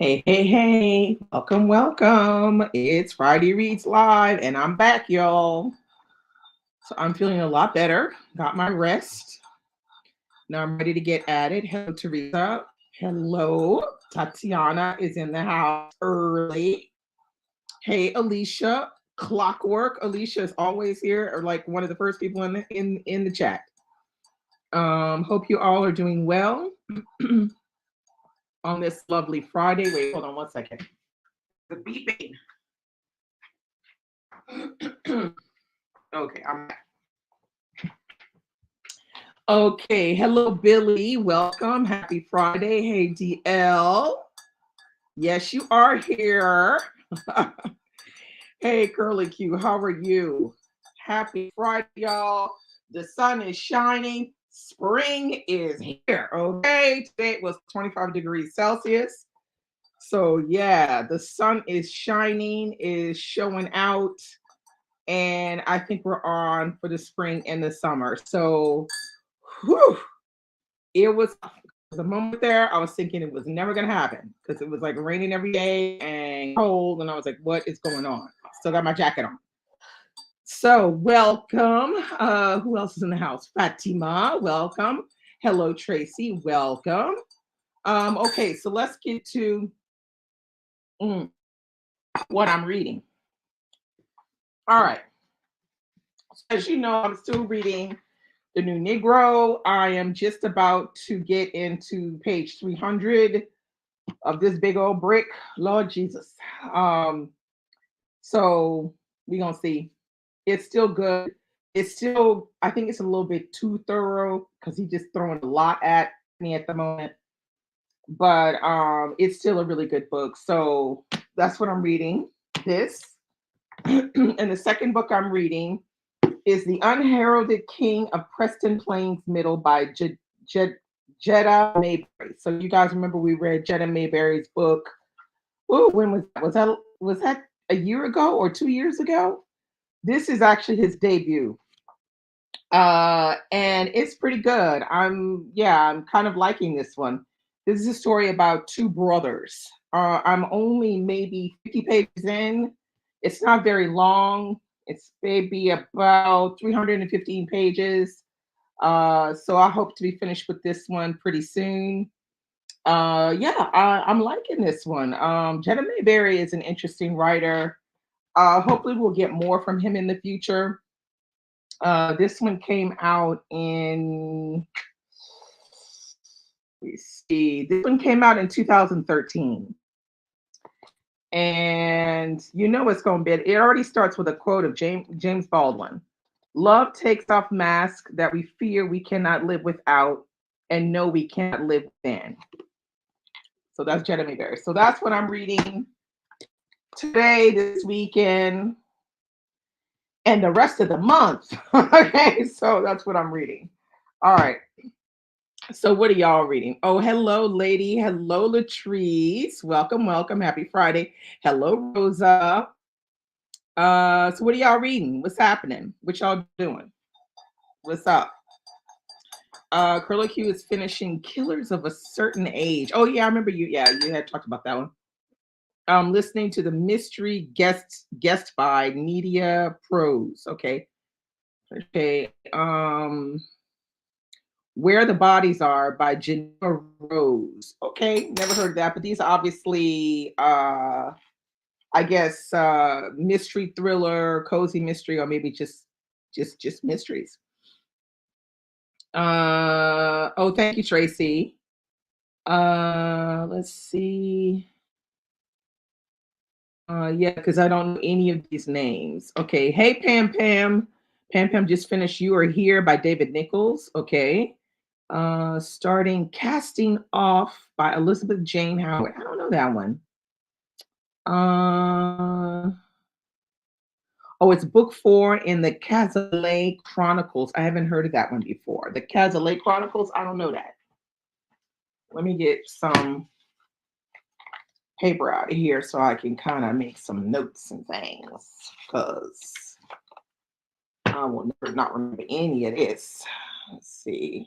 Hey, hey, hey, welcome, welcome. It's Friday Reads Live, and I'm back, y'all. So I'm feeling a lot better. Got my rest. Now I'm ready to get at it. Hello, Teresa. Hello. Tatiana is in the house early. Hey, Alicia. Clockwork. Alicia is always here, or like one of the first people in the chat. Hope you all are doing well on this lovely Friday. Wait, hold on one second. The beeping. Okay, I'm back. Okay, hello, Billy. Welcome. Happy Friday. Hey, DL. Yes, you are here. Hey, Curly Q, how are you? Happy Friday, y'all. The sun is shining. Spring is here. Okay, today it was 25 degrees Celsius. So, yeah, the sun is shining, is showing out. And I think we're on for the spring and the summer. So, whew, it was the moment there. I was thinking it was never gonna happen because it was like raining every day and cold, and I was like, "What is going on?" Still got my jacket on. So, welcome. Who else is in the house? Fatima, welcome. Hello, Tracy, welcome. Okay, so let's get to mm, what I'm reading. All right. As you know, I'm still reading The New Negro. I am just about to get into page 300 of this big old brick. Lord Jesus. Um, so we're gonna see. It's still good. It's still, I think it's a little bit too thorough because he's just throwing a lot at me at the moment. But it's still a really good book. So that's what I'm reading. This. And the second book I'm reading is The Unheralded King of Preston Plains Middle by Jetta Mayberry. So you guys remember we read Jetta Mayberry's book. Ooh, when was that a year ago or 2 years ago? This is actually his debut. And it's pretty good. I'm kind of liking this one. This is a story about two brothers. I'm only maybe 50 pages in. It's not very long. It's maybe about 315 pages. So I hope to be finished with this one pretty soon. Yeah, I'm liking this one. Jenna Mayberry is an interesting writer. Hopefully, we'll get more from him in the future. This one came out in, let me see, this one came out in 2013. And you know it's going to be, it already starts with a quote of James Baldwin. Love takes off masks that we fear we cannot live without and know we can't live within. So that's Jeremy Berry. So that's what I'm reading today, this weekend, and the rest of the month. Okay, so that's what I'm reading. All right. So what are y'all reading? Oh, hello, lady. Hello, Latrice. Welcome, welcome. Happy Friday. Hello, Rosa. So what are y'all reading? What's happening? What y'all doing? What's up? Curly Q is finishing Killers of a Certain Age. Oh yeah, I remember you. Yeah, you had talked about that one. Listening to the mystery guest by Media Pros. Okay. Okay. Where the Bodies Are by Geneva Rose. Okay, never heard of that, but these are obviously I guess mystery thriller, cozy mystery, or maybe just mysteries. Oh, thank you, Tracy. Let's see. Yeah, because I don't know any of these names. Okay. Hey, Pam Pam. Pam Pam just finished You Are Here by David Nichols. Okay. Starting Casting Off by Elizabeth Jane Howard. I don't know that one. Uh, oh, it's book 4 in the Cazalet Chronicles. I haven't heard of that one before. The Cazalet Chronicles. I don't know that. Let me get some paper out of here so I can kind of make some notes and things because I will never not remember any of this. Let's see.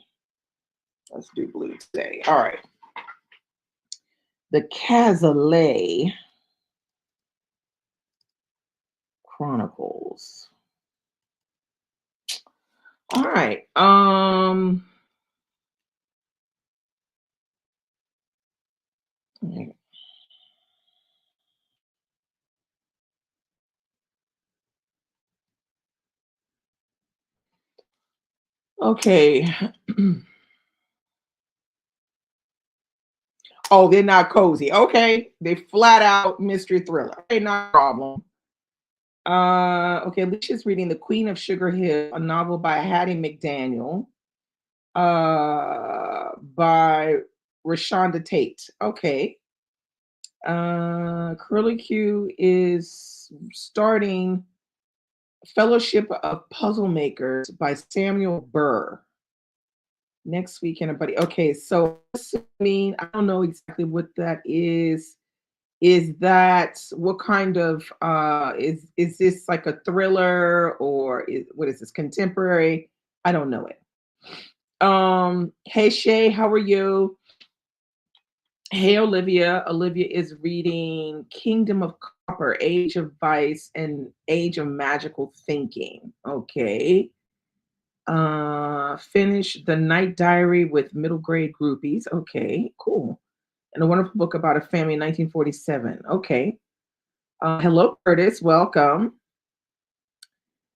Let's do blue today. All right. The Cazalet Chronicles. All right. Okay. Oh, they're not cozy. Okay. They flat out mystery thriller. Okay, not a problem. Okay, Alicia's reading The Queen of Sugar Hill, a novel by Hattie McDaniel, by Rashonda Tate. Okay. Curly Q is starting Fellowship of Puzzle Makers by Samuel Burr next weekend, buddy. Okay, so assuming I don't know exactly what that is. Is that what kind of is this like a thriller or what is this contemporary? I don't know it. Hey Shay, how are you? Hey Olivia. Olivia is reading Kingdom of Copper, Age of Vice and Age of Magical Thinking. Okay. Finish The Night Diary with Middle Grade Groupies. Okay, cool. And a wonderful book about a family in 1947. Okay. Hello, Curtis. Welcome.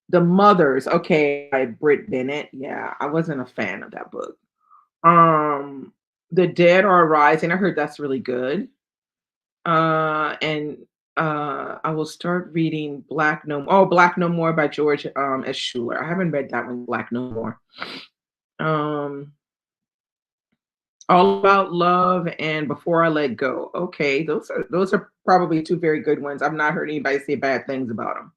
The Mothers. Okay, by Britt Bennett. Yeah, I wasn't a fan of that book. The Dead Are Rising. I heard that's really good. And I will start reading Black No. Oh, Black No More by George S. Schuler. I haven't read that one. Black No More. All About Love and Before I Let Go. Okay, those are probably two very good ones. I've not heard anybody say bad things about them.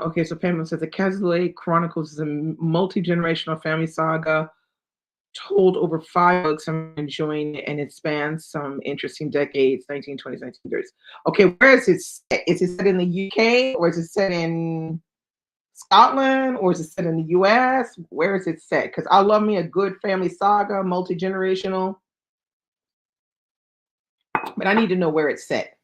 Okay, so Pamela says the Cazalet Chronicles is a multi-generational family saga told over 5 books. I'm enjoying it, and it spans some interesting decades, 1920s, 1930s. Okay, where is it set? Is it set in the UK or is it set in Scotland or is it set in the US? Where is it set? Because I love me a good family saga, multi-generational, but I need to know where it's set.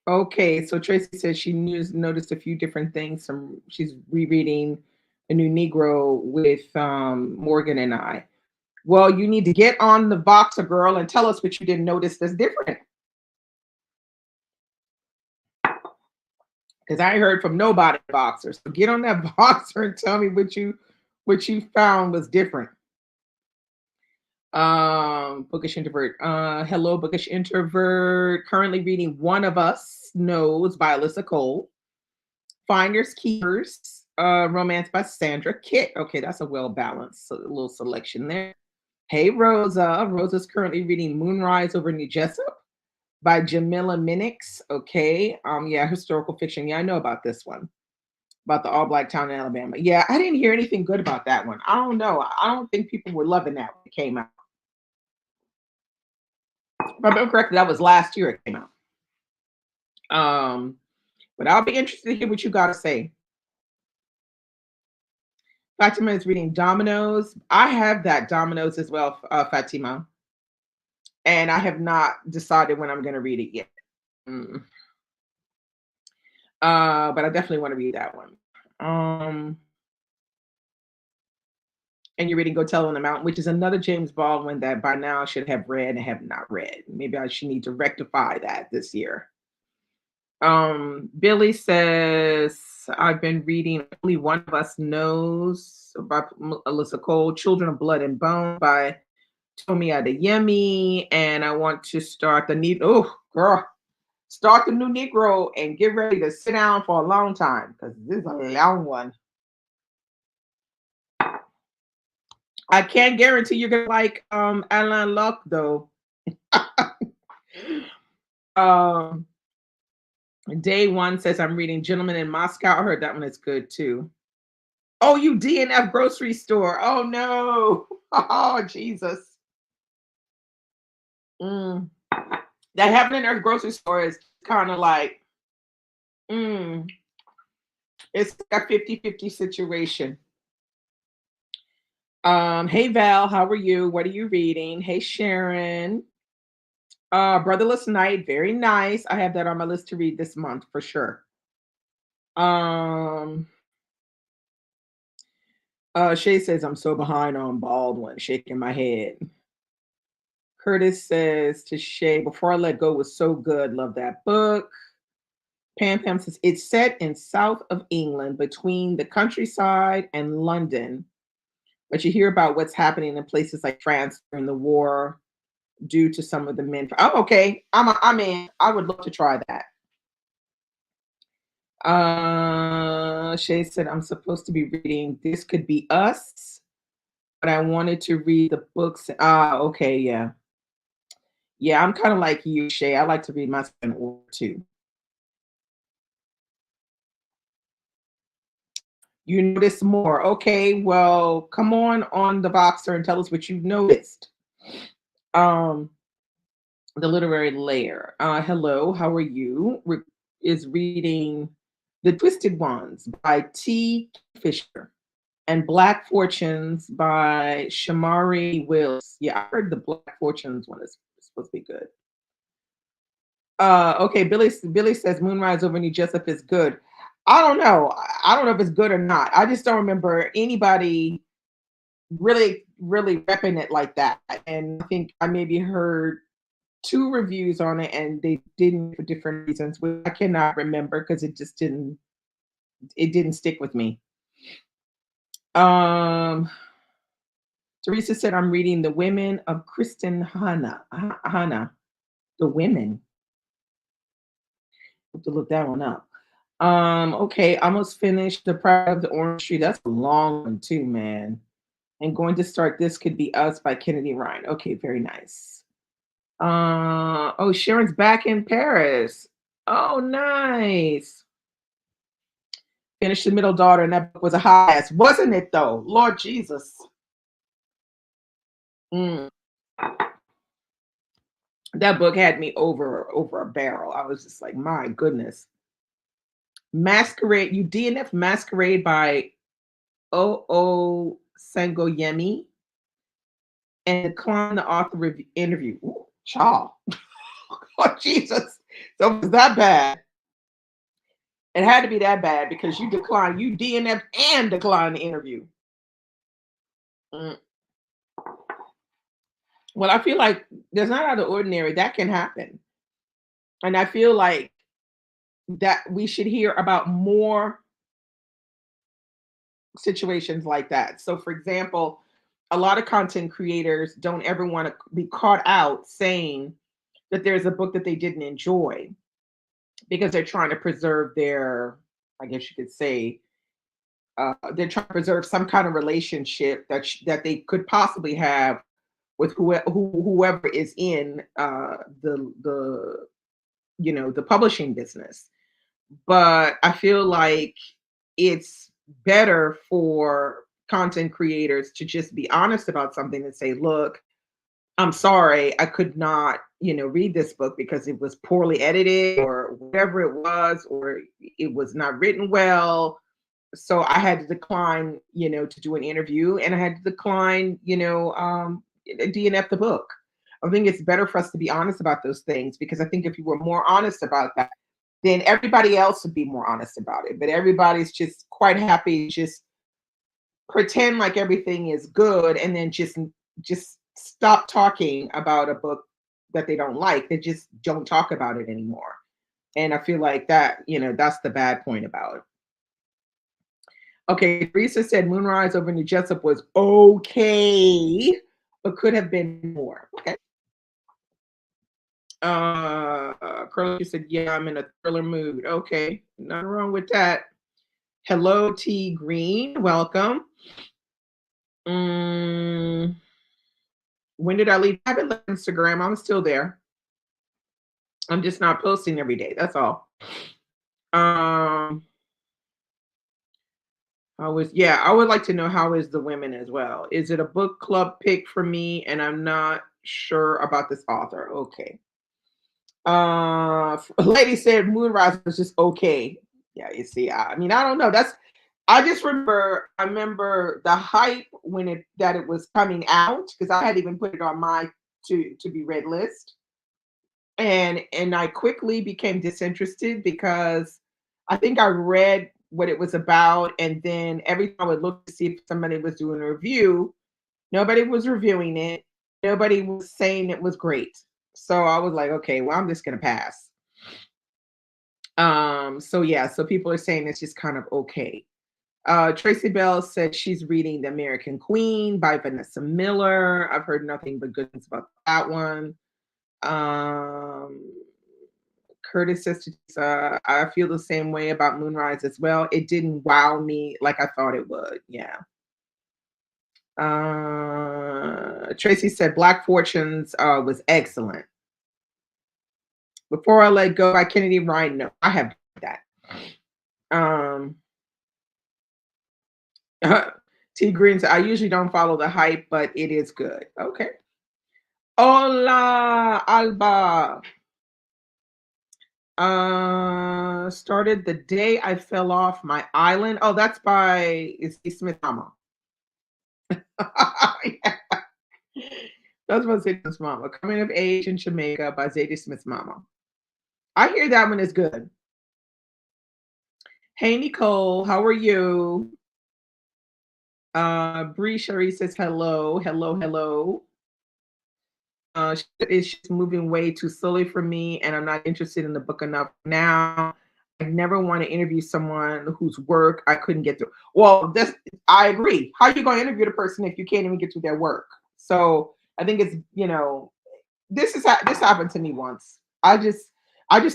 Okay, so Tracy says she noticed a few different things. She's rereading A New Negro with Morgan and I. Well, you need to get on the Voxer, girl, and tell us what you didn't notice that's different. Because I heard from nobody Voxer. So get on that Voxer and tell me what you found was different. Bookish Introvert. Hello, Bookish Introvert. Currently reading One of Us Knows by Alyssa Cole. Finders Keepers, romance by Sandra Kitt. Okay, that's a well-balanced little selection there. Hey, Rosa. Rosa's currently reading Moonrise Over New Jessup by Jamila Minix. Okay. Yeah, historical fiction. Yeah, I know about this one. About the all-black town in Alabama. Yeah, I didn't hear anything good about that one. I don't know. I don't think people were loving that when it came out. If I remember correctly, that was last year it came out. But I'll be interested to hear what you got to say. Fatima is reading Dominoes. I have that Dominoes as well, Fatima. And I have not decided when I'm going to read it yet. But I definitely want to read that one. And you're reading Go Tell on the Mountain, which is another James Baldwin that by now I should have read and have not read. Maybe I should need to rectify that this year. Billy says, I've been reading Only One of Us Knows by Alyssa Cole, Children of Blood and Bone by Tomi Adeyemi, and I want to start the new start the New Negro and get ready to sit down for a long time because this is a long one. I can't guarantee you're gonna like Alain Locke though. Day One says I'm reading Gentleman in Moscow. I heard that one is good too. Oh, you DNF grocery store. Oh no. Oh Jesus. That happening at a grocery store is kind of like It's a 50-50 situation. Hey Val, how are you? What are you reading? Hey Sharon. Brotherless Night, very nice. I have that on my list to read this month for sure. Um, Shay says I'm so behind on Baldwin, shaking my head. Curtis says to Shay, Before I Let Go was so good. Love that book. Pam Pam says it's set in south of England between the countryside and London, but you hear about what's happening in places like France during the war due to some of the men. Oh, okay. I'm in. I would love to try that. Shay said I'm supposed to be reading This Could Be Us, but I wanted to read the books. Okay, yeah. Yeah, I'm kind of like you, Shay. I like to read myself in order too. You notice more. Okay, well, come on the Voxer and tell us what you've noticed. Um, the literary layer. Hello, how are you? Is reading The Twisted Ones by T. Fisher and Black Fortunes by Shamari Wills. Yeah, I heard the Black Fortunes one is supposed to be good. Okay, Billy says Moonrise over New Jessup is good. I don't know. I don't know if it's good or not. I just don't remember anybody really repping it like that. And I think I maybe heard two reviews on it and they didn't for different reasons, which I cannot remember because it didn't stick with me. Teresa said I'm reading The Women of Kristen Hanna. The Women. I have to look that one up. Okay, almost finished The Pride of the Orange Tree. That's a long one too, man. And going to start This Could Be Us by Kennedy Ryan. Okay, very nice. Oh, Sharon's back in Paris. Oh, nice. Finished The Middle Daughter, and that book was a hot ass, wasn't it though? Lord Jesus. Mm. That book had me over a barrel. I was just like, my goodness. Masquerade, you DNF Masquerade by O.O. Sangoyemi and decline the author interview. Ooh, child. Oh, Jesus. So was that bad? It had to be that bad because you DNF and declined the interview. Mm. Well, I feel like there's not out of the ordinary. That can happen. And I feel like that we should hear about more situations like that. So, for example, a lot of content creators don't ever want to be caught out saying that there's a book that they didn't enjoy because they're trying to preserve their, I guess you could say, they're trying to preserve some kind of relationship that they could possibly have with whoever is in the the publishing business. But I feel like it's better for content creators to just be honest about something and say, look, I'm sorry, I could not, read this book because it was poorly edited or whatever it was, or it was not written well. So I had to decline, to do an interview, and I had to decline, DNF the book. I think it's better for us to be honest about those things because I think if you were more honest about that, then everybody else would be more honest about it. But everybody's just quite happy to just pretend like everything is good and then just stop talking about a book that they don't like. They just don't talk about it anymore. And I feel like that, that's the bad point about it. Okay, Teresa said Moonrise over New Jessup was okay, but could have been more. Okay. Curly said, yeah, I'm in a thriller mood. Okay, nothing wrong with that. Hello, T Green. Welcome. When did I leave? I haven't left Instagram. I'm still there. I'm just not posting every day. That's all. I would like to know how is The Women as well. Is it a book club pick for me? And I'm not sure about this author. Okay. Lady said Moonrise was just okay. Yeah, you see, I mean, I don't know. I just remember the hype when it was coming out because I had even put it on my to be read list, and I quickly became disinterested because I think I read what it was about, and then every time I would look to see if somebody was doing a review, nobody was reviewing it. Nobody was saying it was great. So I was like, okay, well, I'm just gonna pass. So yeah, so people are saying it's just kind of okay. Tracy Bell said she's reading The American Queen by Vanessa Miller. I've heard nothing but good things about that one. Um, Curtis says, I feel the same way about Moonrise as well. It didn't wow me like I thought it would. Yeah. Tracy said Black Fortunes was excellent. Before I Let Go by Kennedy Ryan. No, I have that. Um, T Green said, I usually don't follow the hype, but it is good. Okay. Hola, Alba. Started the day I fell off my island. Oh, that's by it's Smith Mama. Yeah. That's by Zadie Smith's Mama. Coming of Age in Jamaica by Zadie Smith's Mama. I hear that one is good. Hey Nicole, how are you? Bree Cherie says hello, hello, hello. She's moving way too slowly for me, and I'm not interested in the book enough now. I never want to interview someone whose work I couldn't get through. Well, this I agree. How are you going to interview the person if you can't even get through their work? So I think it's this happened to me once. I just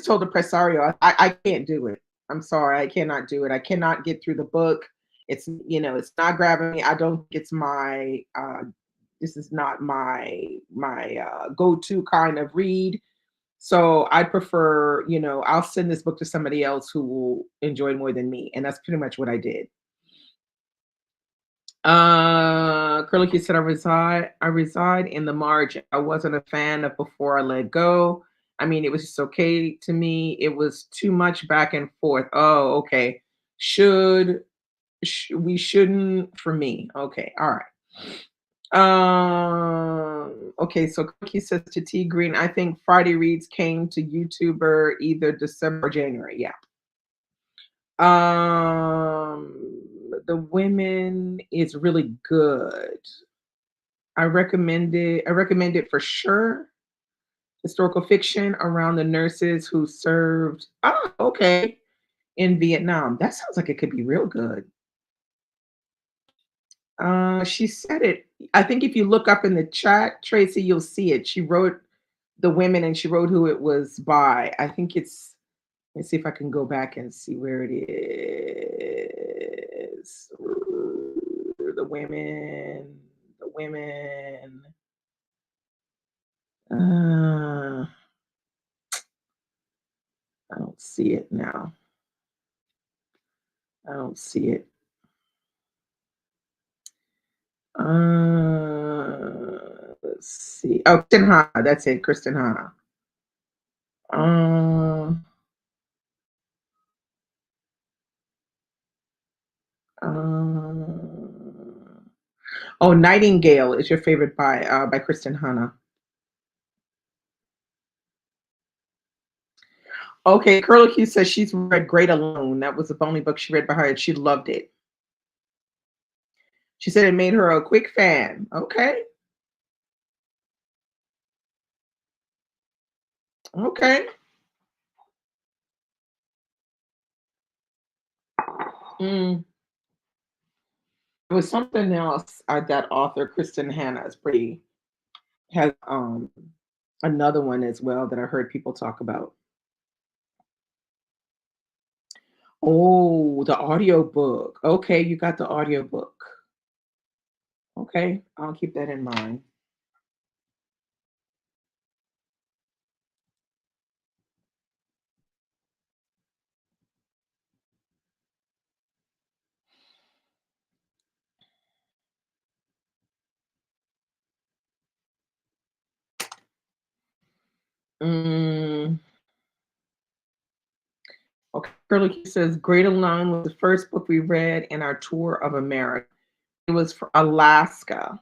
told the pressario I can't do it. I'm sorry, I cannot do it. I cannot get through the book. It's not grabbing me. I don't think it's my this is not my go-to kind of read. So I prefer, I'll send this book to somebody else who will enjoy it more than me. And that's pretty much what I did. Curly said I reside in the margin. I wasn't a fan of Before I Let Go. I mean, it was just okay to me. It was too much back and forth. Oh, okay. We shouldn't for me. Okay, all right. Okay, so Cookie says to T Green, I think Friday Reads came to YouTuber either December or January. Yeah. The Women is really good. I recommend it for sure. Historical fiction around the nurses who served. Oh, okay. In Vietnam. That sounds like it could be real good. She said it. I think if you look up in the chat, Tracy, you'll see it. She wrote the women and she wrote who it was by. I think it's. Let's see if I can go back and see where it is. The women. The women. I don't see it now. I don't see it. Let's see. Oh, Kristen Hanna. That's it. Kristen Hanna. Um, um, oh, Nightingale is your favorite by Kristen Hanna. Okay, Curly Q says she's read Great Alone. That was the only book she read by her, and she loved it. She said it made her a quick fan. Okay, okay. Mm. It was something else. That author Kristen Hanna is pretty has another one as well that I heard people talk about. Oh, the audiobook. Okay, you got the audiobook. Okay, I'll keep that in mind. Mm, Okay, Curly Q says Great Alone was the first book we read in our tour of America. It was for Alaska.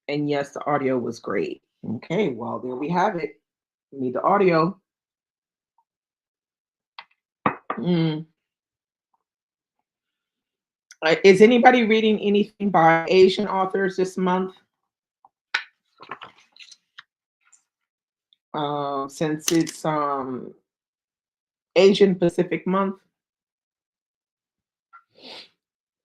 And yes, the audio was great. Okay, well, there we have it. We need the audio. Mm. Is anybody reading anything by Asian authors this month? Since it's Asian Pacific month.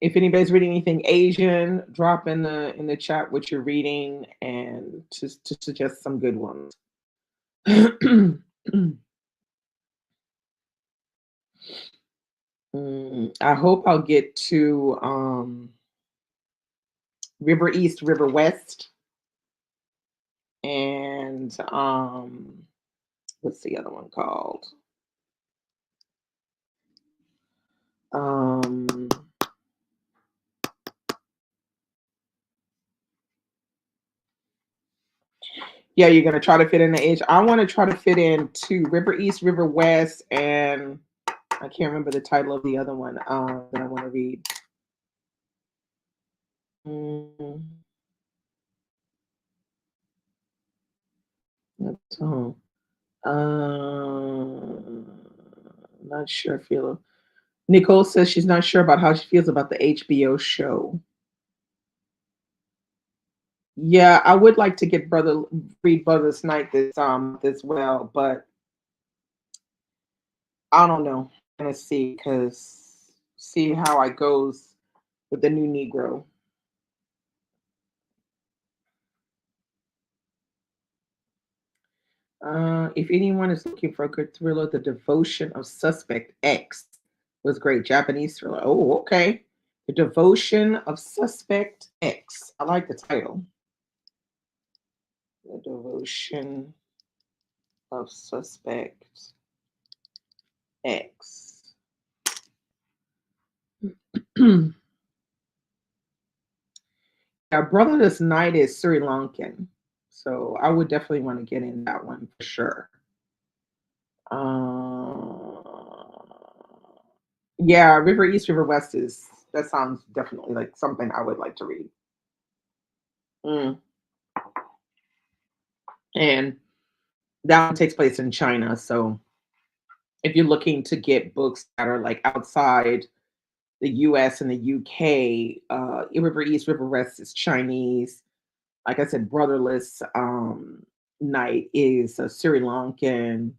If anybody's reading anything Asian, drop in the chat what you're reading and to suggest some good ones. I hope I'll get to River East, River West, and what's the other one called? Um, yeah, you're gonna try to fit in the age. I want to try to fit in to River East, River West, and I can't remember the title of the other one that I want to read. Mm, that's all. Not sure. Feel Nicole says she's not sure about how she feels about the HBO show. Yeah, I would like to get brother read Brother's Night this well, but I don't know. I'm gonna see how I goes with the new Negro. If anyone is looking for a good thriller, The Devotion of Suspect X was great. Japanese thriller. Oh, okay. The Devotion of Suspect X. I like the title. The Devotion of Suspect X. Our brother this night is Sri Lankan. So I would definitely want to get in that one for sure. Yeah, River East, River West is that sounds definitely like something I would like to read. Mm. And that one takes place in China. So if you're looking to get books that are like outside the US and the UK, River East, River West is Chinese. Like I said, Brotherless Night is Sri Lankan.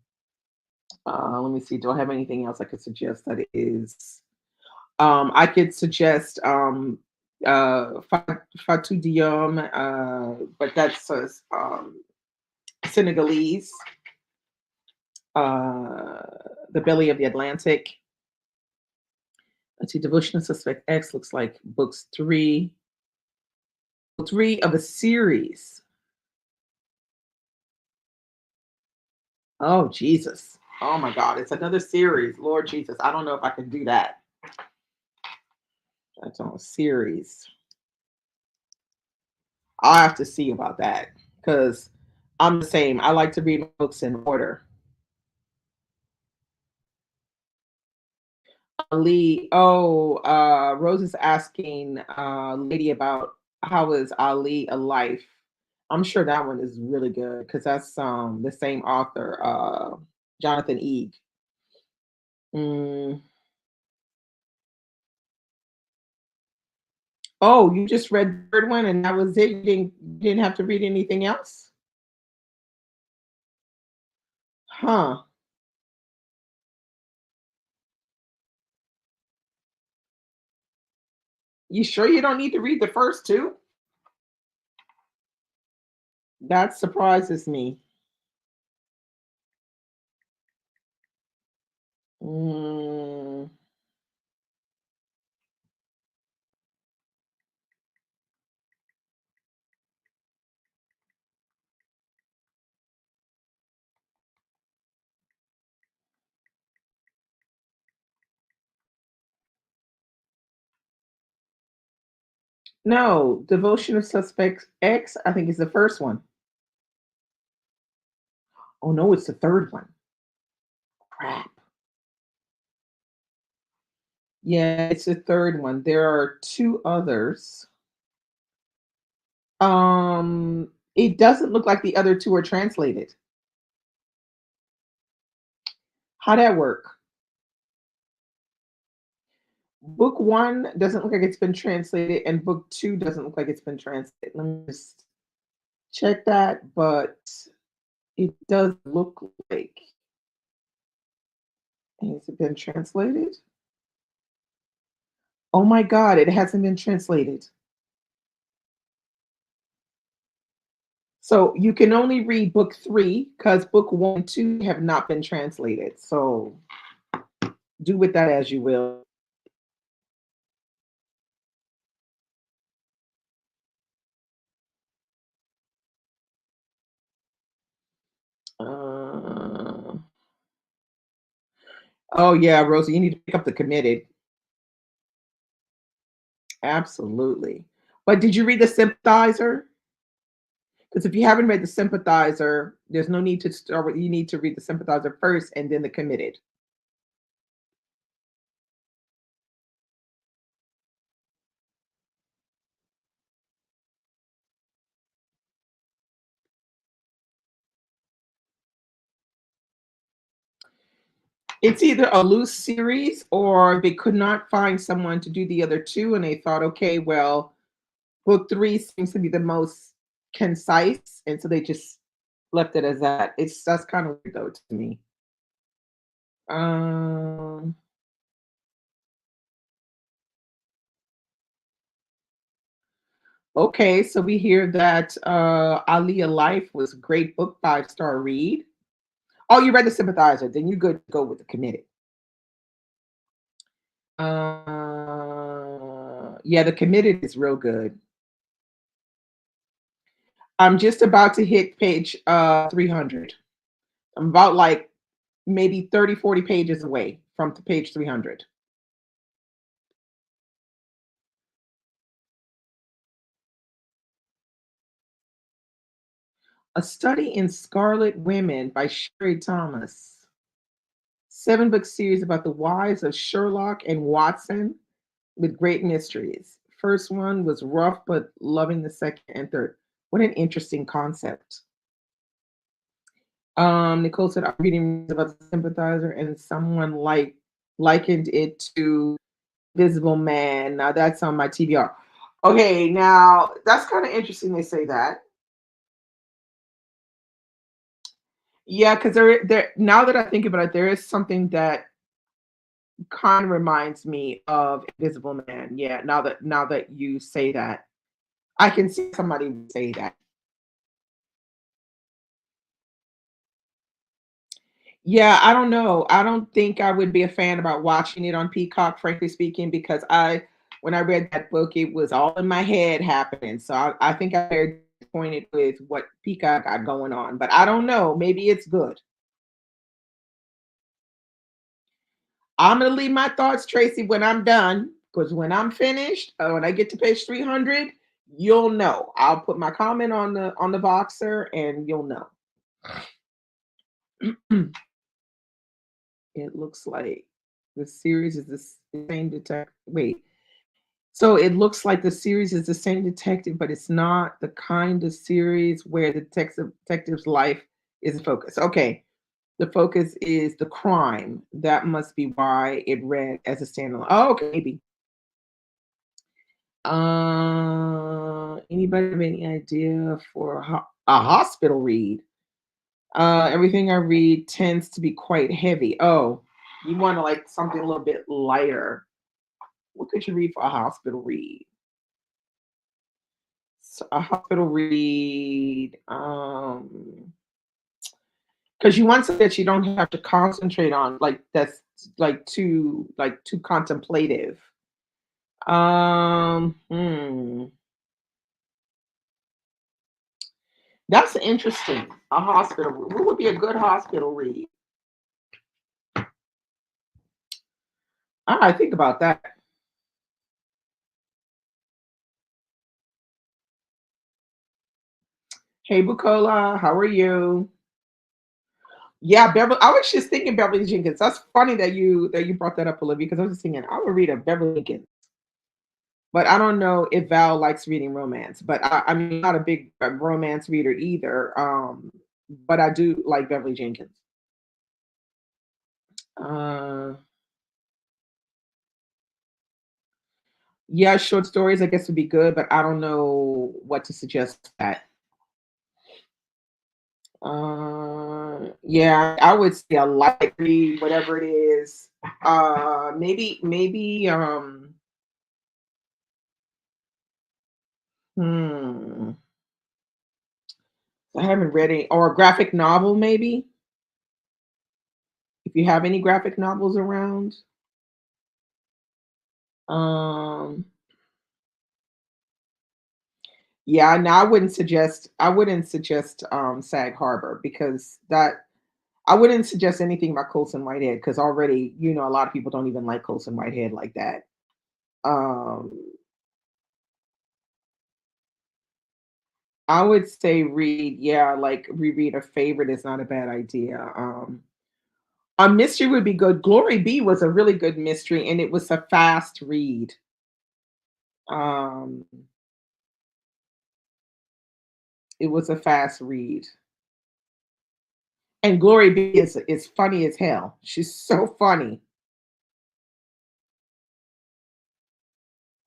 Let me see. Do I have anything else I could suggest that is? I could suggest Fatou Diom, but that's Senegalese. Uh, the Belly of the Atlantic. Let's see. Devotion of Suspect X looks like books three of a series. Oh Jesus! Oh my God! It's another series. Lord Jesus! I don't know if I can do that. That's on a series. I'll have to see about that because I'm the same. I like to read books in order. Ali, oh, Rose is asking Lady about how is Ali a life. I'm sure that one is really good because that's the same author, Jonathan Eag. Mm. Oh, you just read the third one and that was it. You didn't have to read anything else, huh? You sure you don't need to read the first two? That surprises me. Mm. No, Devotion of Suspects X, I think is the first one. Oh no, it's the third one. Crap. Yeah, it's the third one. There are two others. It doesn't look like the other two are translated. How that work? Book one doesn't look like it's been translated, and book two doesn't look like it's been translated. Let me just check that, but it does look like has it been translated? Oh my God, it hasn't been translated. So you can only read book three because book one and two have not been translated. So do with that as you will. Uh, oh yeah, Rosie, you need to pick up the committed. Absolutely. But did you read the sympathizer? Because if you haven't read the sympathizer, there's no need to start with you need to read the sympathizer first and then the committed. It's either a loose series or they could not find someone to do the other two, and they thought, okay, well, book three seems to be the most concise, and so they just left it as that. It's that's kind of weird though to me. Um, okay, so we hear that Aliyah Life was a great book, 5-star read. Oh, you read the sympathizer, then you good to go with the committed. Yeah, the committed is real good. I'm just about to hit page 300. I'm about like maybe 30, 40 pages away from the page 300. A Study in Scarlet Women by Sherry Thomas. 7-book series about the wives of Sherlock and Watson with great mysteries. First one was rough, but loving the second and third. What an interesting concept. Nicole said, I'm reading about the sympathizer, and someone likened it to Visible Man. Now that's on my TBR. Okay, now that's kind of interesting they say that. Yeah, because there now that I think about it, there is something that kind of reminds me of Invisible Man. Yeah, now that you say that, I can see somebody would say that. Yeah, I don't know. I don't think I would be a fan about watching it on Peacock, frankly speaking, because when I read that book, it was all in my head happening. So I think I'm very disappointed with what Peacock got going on. But I don't know. Maybe it's good. I'm gonna leave my thoughts, Tracy, when I'm done, because when I'm finished, when I get to page 300, you'll know. I'll put my comment on the Voxer, and you'll know. It looks like the series is the same detective. Wait, so it looks like the series is the same detective, but it's not the kind of series where the detective's life is the focus. Okay, the focus is the crime. That must be why it read as a standalone. Oh, okay, maybe. Anybody have any idea for a hospital read? Everything I read tends to be quite heavy. Oh, you want to like something a little bit lighter. What could you read for a hospital read? So a hospital read, because you want something that you don't have to concentrate on, like that's like too contemplative. That's interesting. A hospital. What would be a good hospital read? I think about that. Hey, Bukola, how are you? Yeah, Beverly. I was just thinking Beverly Jenkins. That's funny that you brought that up, Olivia, because I was just thinking I would read a Beverly Jenkins, but I don't know if Val likes reading romance. But I'm not a big romance reader either. But I do like Beverly Jenkins. Uh, yeah, short stories I guess would be good, but I don't know what to suggest for that. Yeah, I would say a light read, whatever it is. Maybe. Hmm. I haven't read any, or a graphic novel, maybe. If you have any graphic novels around. Um, yeah, no, I wouldn't suggest Sag Harbor because that I wouldn't suggest anything about Colson Whitehead because already, a lot of people don't even like Colson Whitehead like that. Um, I would say read, yeah, like reread a favorite is not a bad idea. A mystery would be good. Glory B was a really good mystery, and it was a fast read. Um, it was a fast read. And Glory B is funny as hell. She's so funny.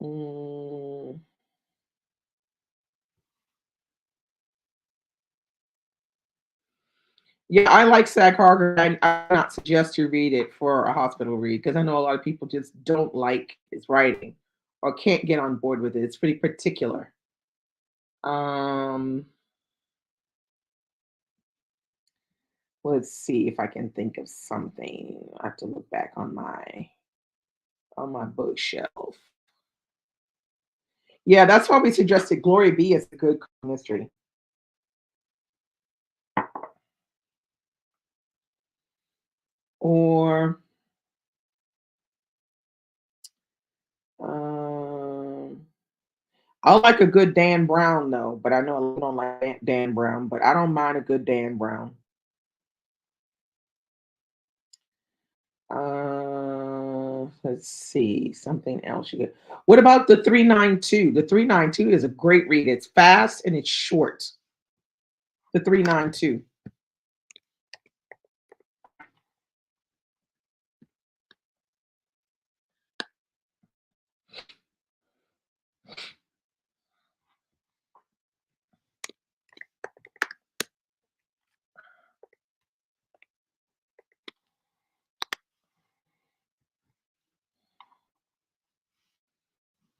Mm, yeah, I like Sag Harbor. I not suggest you read it for a hospital read because I know a lot of people just don't like his writing or can't get on board with it. It's pretty particular. Um, let's see if I can think of something. I have to look back on my bookshelf. Yeah, that's why we suggested Glory B is a good mystery. Or um, I like a good Dan Brown though, but I know a lot don't like Dan Brown, but I don't mind a good Dan Brown. Let's see something else you get. What about the 392? The 392 is a great read. It's fast and it's short. The 392.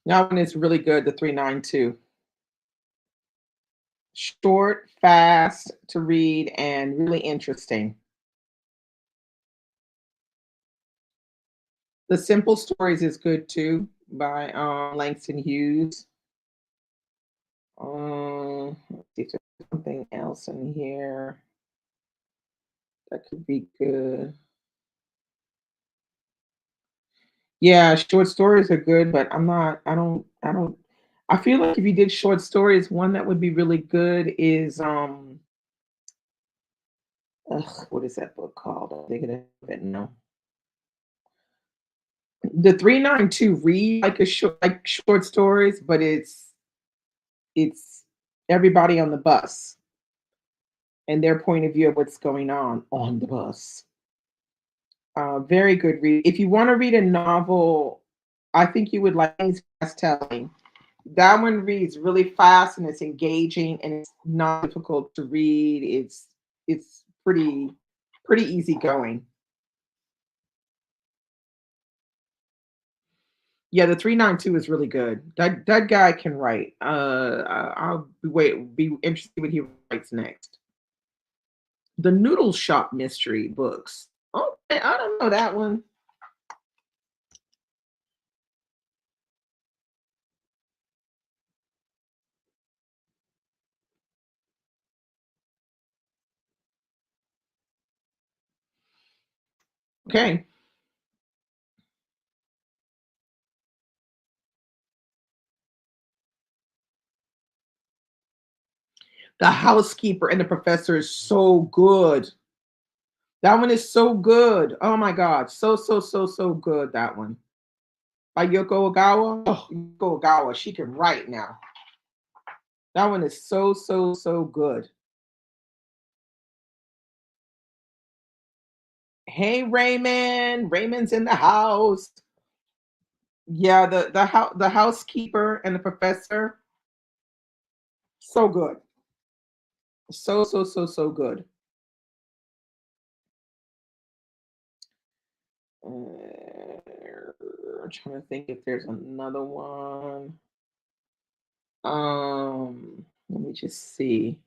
That one is really good. The 392. Short, fast to read, and really interesting. The Simple Stories is good too by Langston Hughes. Let's see if there's something else in here that could be good. Yeah, short stories are good, but I feel like if you did short stories, one that would be really good is what is that book called? I'm thinking of it now. The 392 read like short stories, but it's everybody on the bus and their point of view of what's going on the bus. Very good read. If you want to read a novel, I think you would like Fast Telling. That one reads really fast and it's engaging and it's not difficult to read. It's pretty easy going. Yeah, the 392 is really good. That guy can write. I'll be interested what he writes next. The Noodle Shop mystery books. Okay, I don't know that one. Okay. The Housekeeper and the Professor is so good. That one is so good. Oh my God. So, so, so, so good. That one. By Yoko Ogawa. Oh, Yoko Ogawa. She can write now. That one is so, so, so good. Hey Raymond. Raymond's in the house. Yeah, the housekeeper and the professor. So good. So, so, so, so good. I'm trying to think if there's another one. Let me just see.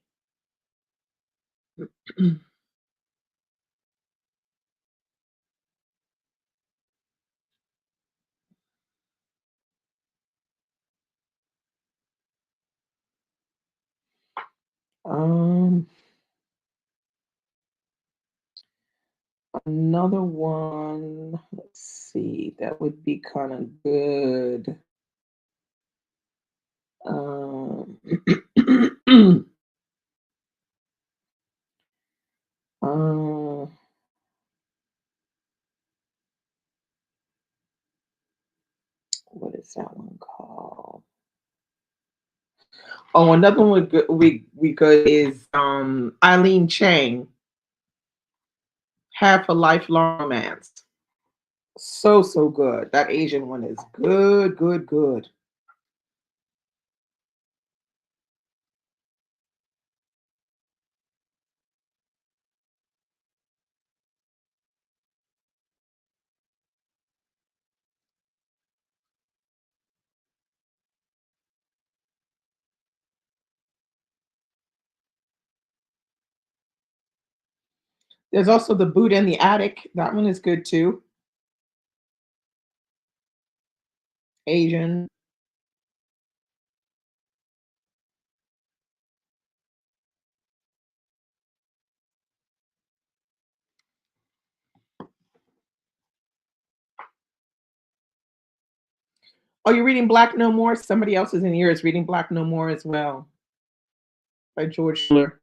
um, Another one. Let's see. That would be kind of good. Um, uh, what is that one called? Oh, another one we could is Eileen Chang, Half a Lifelong Romance. So so good. That Asian one is good, good, good. There's also The Buddha in the Attic. That one is good too. Asian. Oh, you're reading Black No More? Somebody else is in here is reading Black No More as well by George Schiller.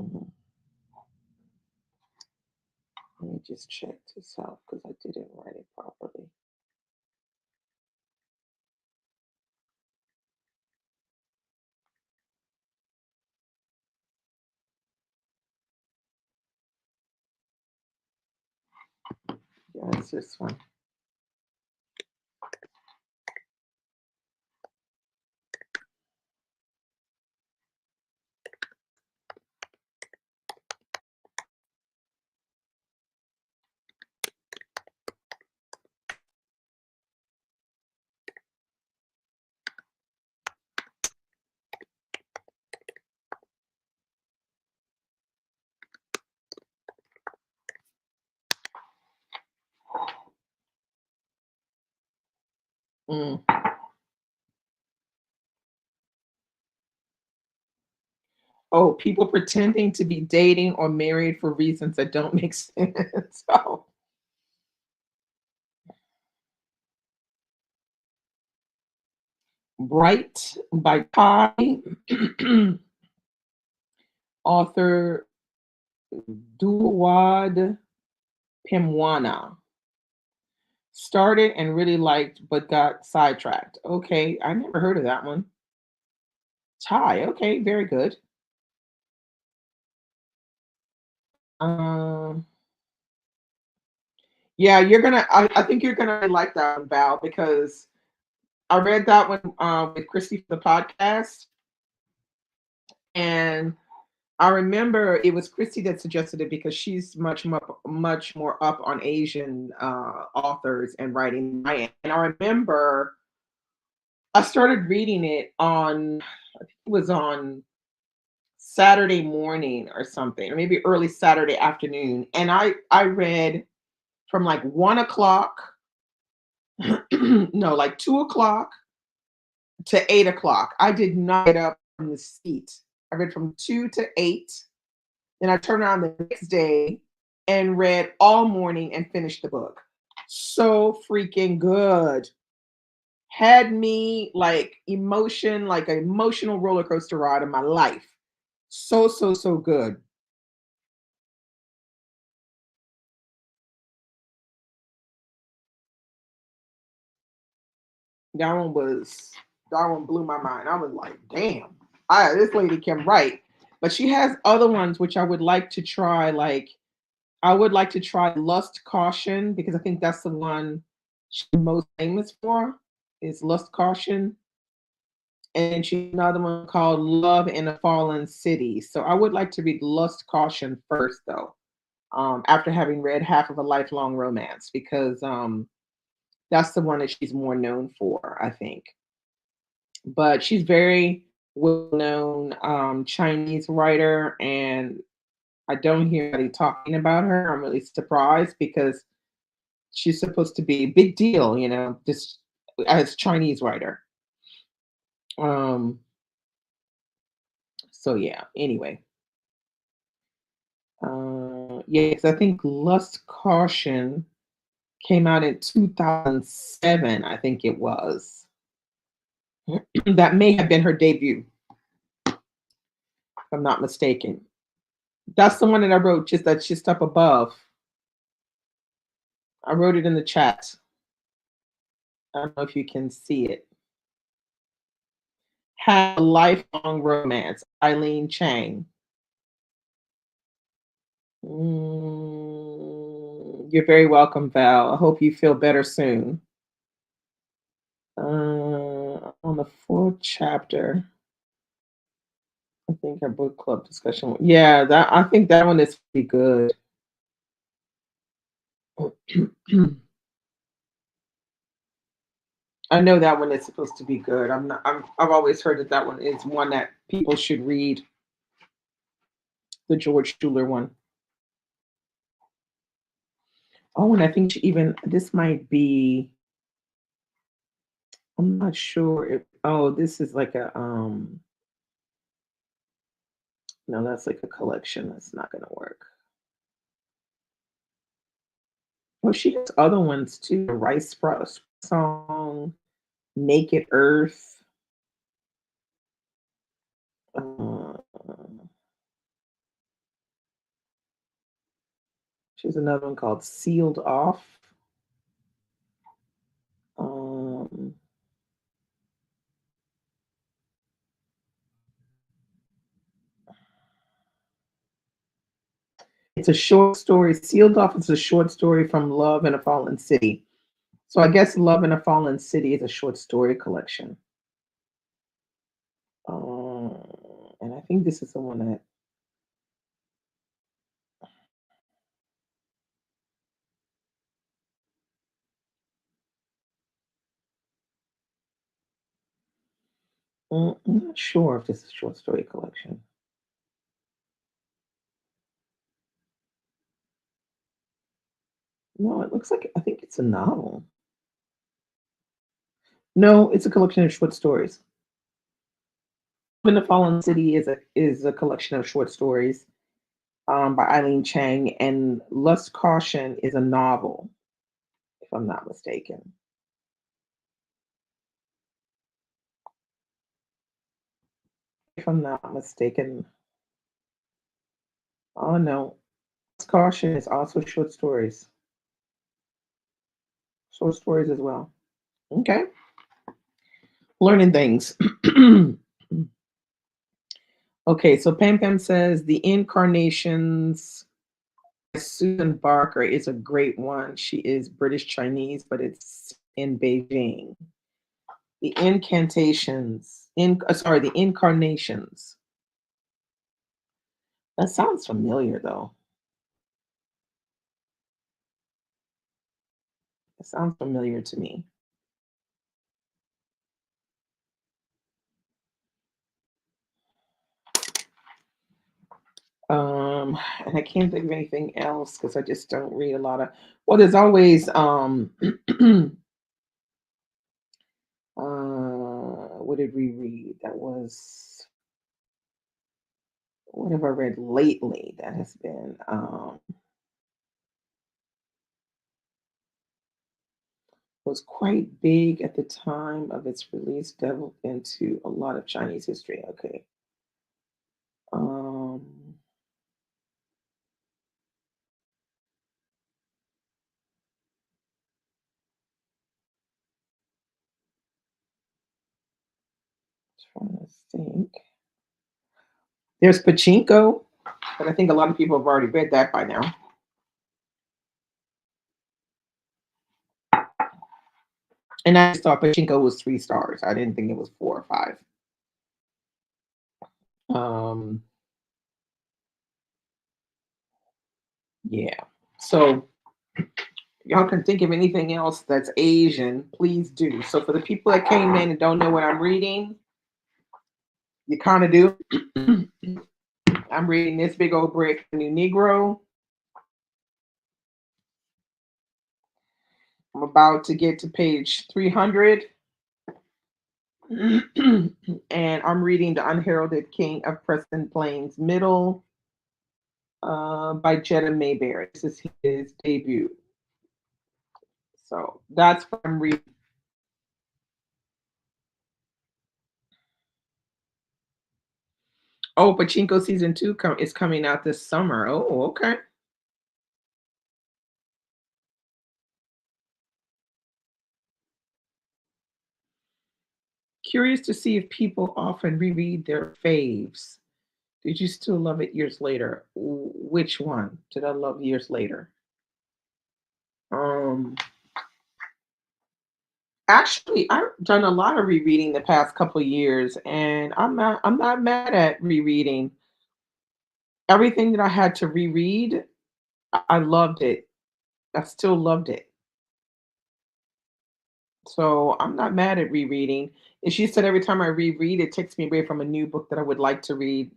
Mhm. Let me just check this out because I didn't write it properly. Yeah, it's this one. Mm. Oh, people pretending to be dating or married for reasons that don't make sense. Oh. Bright by Kai, author Duwad Pimwana. Started and really liked, but got sidetracked. Okay, I never heard of that one. Thai. Okay, very good. Um, yeah, you're gonna. I think you're gonna like that one, Val, because I read that one with Christy for the podcast, and I remember it was Christy that suggested it because she's much more up on Asian authors and writing. Than I am. And I remember I started reading it on. I think it was on Saturday morning or something, or maybe early Saturday afternoon. And I read from like 1 o'clock, no, like 2 o'clock to 8 o'clock. I did not get up from the seat. I read from 2 to 8. Then I turned around the next day and read all morning and finished the book. So freaking good. had me like emotion, like an emotional roller coaster ride of my life. So, so, so good. That one was that one blew my mind. I was like, damn, this lady can write. But she has other ones which I would like to try. Like I would like to try Lust Caution because I think that's the one she's most famous for is Lust Caution. And she's another one called Love in a Fallen City. So I would like to read Lust Caution first though, after having read Half of a Lifelong Romance, because that's the one that she's more known for, I think. But she's very well known Chinese writer, and I don't hear anybody talking about her. I'm really surprised because she's supposed to be a big deal, just as Chinese writer. Um, so yeah, anyway. Yes, I think Lust Caution came out in 2007, I think it was. That may have been her debut, if I'm not mistaken. That's the one that I wrote, just up above. I wrote it in the chat. I don't know if you can see it. Have a lifelong romance, Eileen Chang. You're very welcome, Val. I hope you feel better soon. On the fourth chapter, I think our book club discussion. Yeah, that I think that one is pretty good. I know that one is supposed to be good. I'm not. I've always heard that that one is one that people should read. The George Schuler one. Oh, and I think she even this might be. I'm not sure if. Oh, this is like a. No, that's like a collection. That's not gonna work. Well, she has other ones too. The Rice Sprout song, Naked Earth. Uh, she has another one called Sealed Off. Um, it's a short story. Sealed Off is a short story from Love in a Fallen City. So I guess Love in a Fallen City is a short story collection. And I think this is the one that. I'm not sure if this is a short story collection. No, it looks like I think it's a novel. No, it's a collection of short stories. In the Fallen City is a collection of short stories by Eileen Chang, and Lust Caution is a novel, if I'm not mistaken. If I'm not mistaken. Oh no, Lust Caution is also short stories. Short stories as well. Okay, learning things. Okay, so Pam Pam says The Incarnations by Susan Barker is a great one. She is British Chinese, but it's in Beijing. The the Incarnations. That sounds familiar though. It sounds familiar to me. And I can't think of anything else because I just don't read a lot of. Well, there's always what did we read? That was what have I read lately that has been was quite big at the time of its release, delved into a lot of Chinese history. Okay. Um, Trying to think. There's Pachinko, but I think a lot of people have already read that by now. And I just thought Pachinko was 3 stars. I didn't think it was 4 or 5. Um, yeah. So y'all can think of anything else that's Asian, please do. So for the people that came in and don't know what I'm reading, you kind of do. I'm reading This Big Old Brick, New Negro. I'm about to get to page 300. And I'm reading The Unheralded King of Preston Plains Middle by Jetta Mayberry. This is his debut. So that's what I'm reading. Oh, Pachinko season 2 is coming out this summer. Oh, okay. Curious to see if people often reread their faves. Did you still love it years later? Which one did I love years later? Um, Actually, I've done a lot of rereading the past couple years, and I'm not mad at rereading. Everything that I had to reread, I loved it. I still loved it. So I'm not mad at rereading. And she said every time I reread, it takes me away from a new book that I would like to read.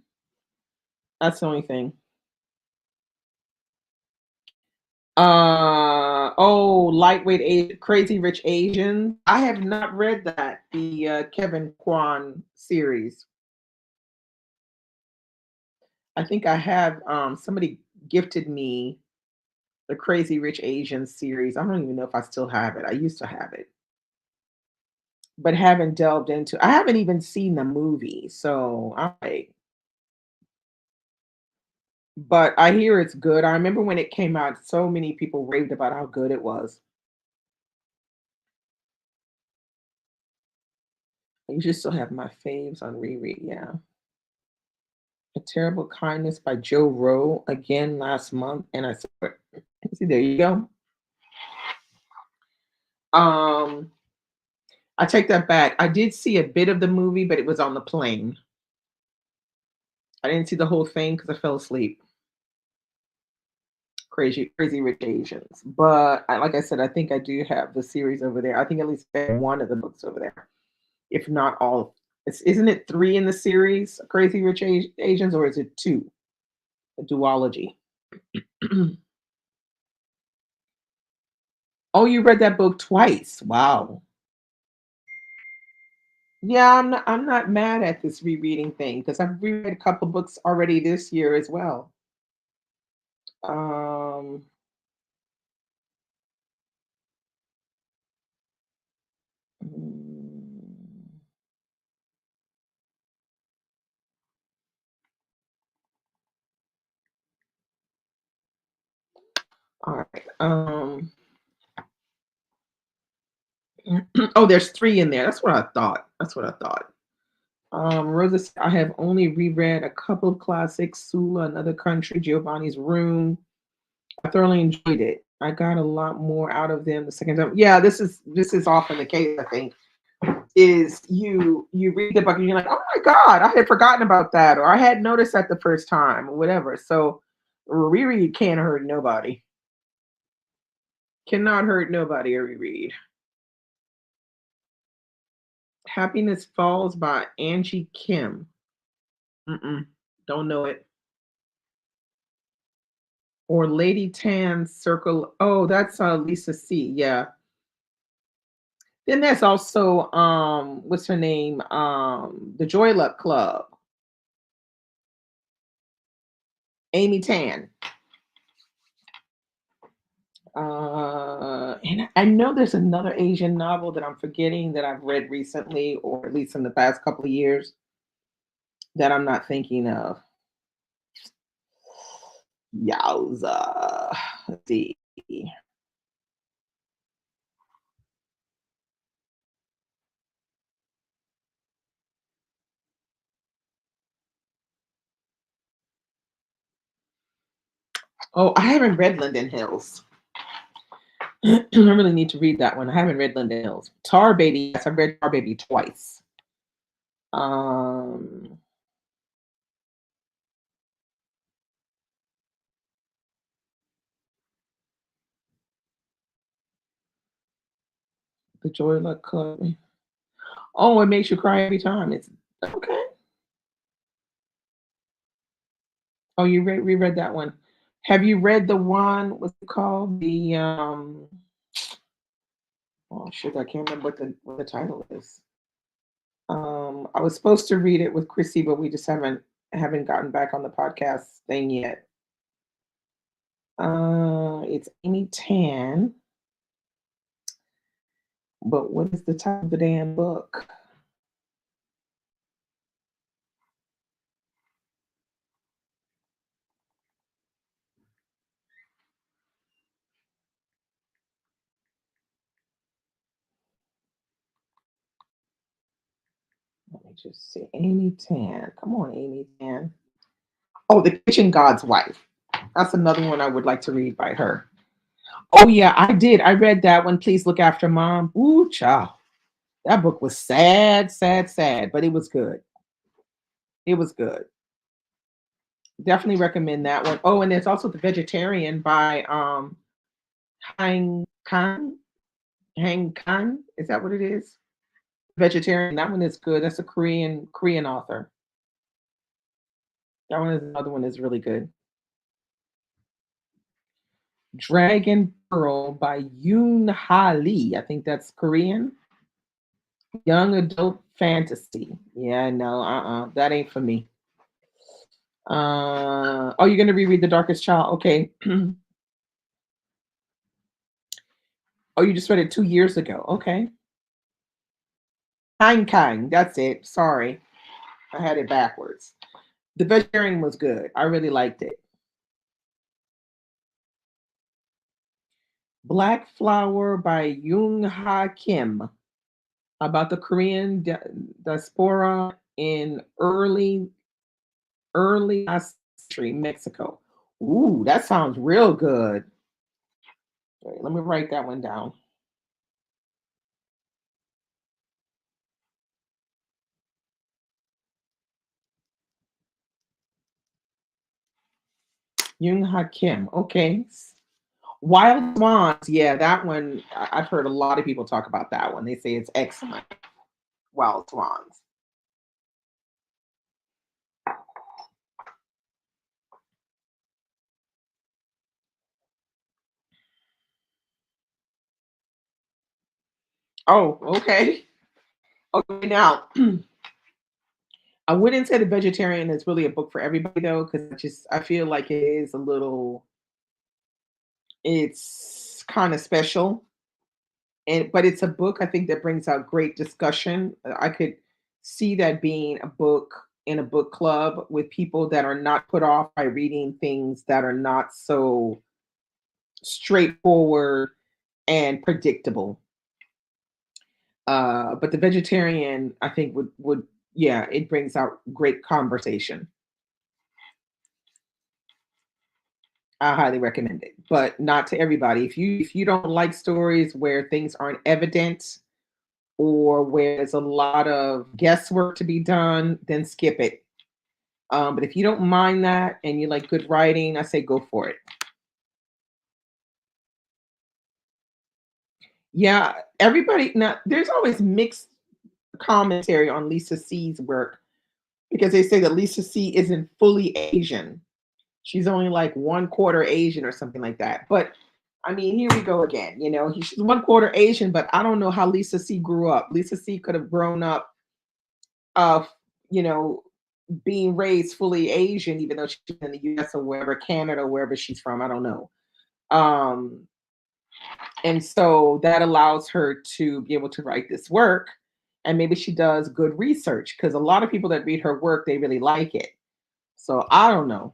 That's the only thing. Lightweight Crazy Rich Asians. I have not read that, the Kevin Kwan series. I think I have somebody gifted me the Crazy Rich Asians series. I don't even know if I still have it. I used to have it, but haven't delved into. I haven't even seen the movie, so but I hear it's good. I remember when it came out, so many people raved about how good it was. I usually still have my faves on reread. Yeah. A Terrible Kindness by Joe Rowe again last month, and I said, see, there you go. Um, I take that back. I did see a bit of the movie, but it was on the plane. I didn't see the whole thing because I fell asleep. Crazy Rich Asians. But like I said, I think I do have the series over there. I think at least one of the books over there, if not all. Isn't it 3 in the series, Crazy Rich Asians, or is it 2? A duology. Oh, you read that book twice. Wow. Yeah, I'm not mad at this rereading thing because I've reread a couple books already this year as well. Um, mm, all right. Oh, there's 3 in there. That's what I thought. That's what I thought. Rosa, I have only reread a couple of classics, Sula, Another Country, Giovanni's Room. I thoroughly enjoyed it. I got a lot more out of them the second time. Yeah, this is often the case, I think. Is you read the book and you're like, oh my God, I had forgotten about that, or I had noticed that the first time, or whatever. So reread can't hurt nobody. Cannot hurt nobody a reread. Happiness Falls by Angie Kim. Mm-mm, don't know it. Or Lady Tan's Circle. Oh, that's Lisa C. Yeah. Then there's also what's her name? The Joy Luck Club. Amy Tan. And I know there's another Asian novel that I'm forgetting that I've read recently, or at least in the past couple of years, that I'm not thinking of. Yowza. Let's see. Oh, I haven't read Linden Hills. I really need to read that one. I haven't read Linden Hills. Tar Baby, yes, I've read Tar Baby twice. Um, The Joy Luck Club. Oh, it makes you cry every time. It's okay. Oh, you reread that one. Have you read the one, what's it called? Oh shit, I can't remember what the title is. I was supposed to read it with Chrissy, but we just haven't gotten back on the podcast thing yet. It's Amy Tan, but what is the title of the damn book? Let me just see. Amy Tan. Come on, Amy Tan. Oh, The Kitchen God's Wife. That's another one I would like to read by her. Oh yeah, I did. I read that one. Please Look After Mom. Ooh, child. That book was sad, sad, sad, but it was good. It was good. Definitely recommend that one. Oh, and there's also The Vegetarian by Hang Kang. Hang Kang. Is that what it is? Vegetarian. That one is good. That's a Korean author. That one is another one is really good. Dragon Pearl by Yoon Ha Lee. I think that's Korean. Young adult fantasy. Yeah, no, that ain't for me. Oh, you're gonna reread The Darkest Child. Okay. Oh, you just read it 2 years ago. Okay. Kind. That's it. Sorry, I had it backwards. The Vegetarian was good. I really liked it. Black Flower by Young Ha Kim, about the Korean diaspora in early last century Mexico. Ooh, that sounds real good. Wait, let me write that one down. Young Ha Kim. Okay. Wild Swans. Yeah, that one. I've heard a lot of people talk about that one. They say it's excellent. Wild Swans. Oh, okay. Okay, now I wouldn't say The Vegetarian is really a book for everybody though, because I feel like it is a little, it's kind of special. And but it's a book I think that brings out great discussion. I could see that being a book in a book club with people that are not put off by reading things that are not so straightforward and predictable. But The Vegetarian, I think would yeah, it brings out great conversation. I highly recommend it, but not to everybody. If you don't like stories where things aren't evident or where there's a lot of guesswork to be done, then skip it. But if you don't mind that and you like good writing, I say go for it. Yeah, everybody now there's always mixed commentary on Lisa C's work because they say that Lisa C isn't fully Asian. She's only like one quarter Asian or something like that. But I mean, here we go again. She's one quarter Asian, but I don't know how Lisa C grew up. Lisa C could have grown up, uh, you know, being raised fully Asian, even though she's in the U.S. or wherever, Canada, wherever she's from. I don't know. Um, And so that allows her to be able to write this work. And maybe she does good research because a lot of people that read her work, they really like it. So I don't know.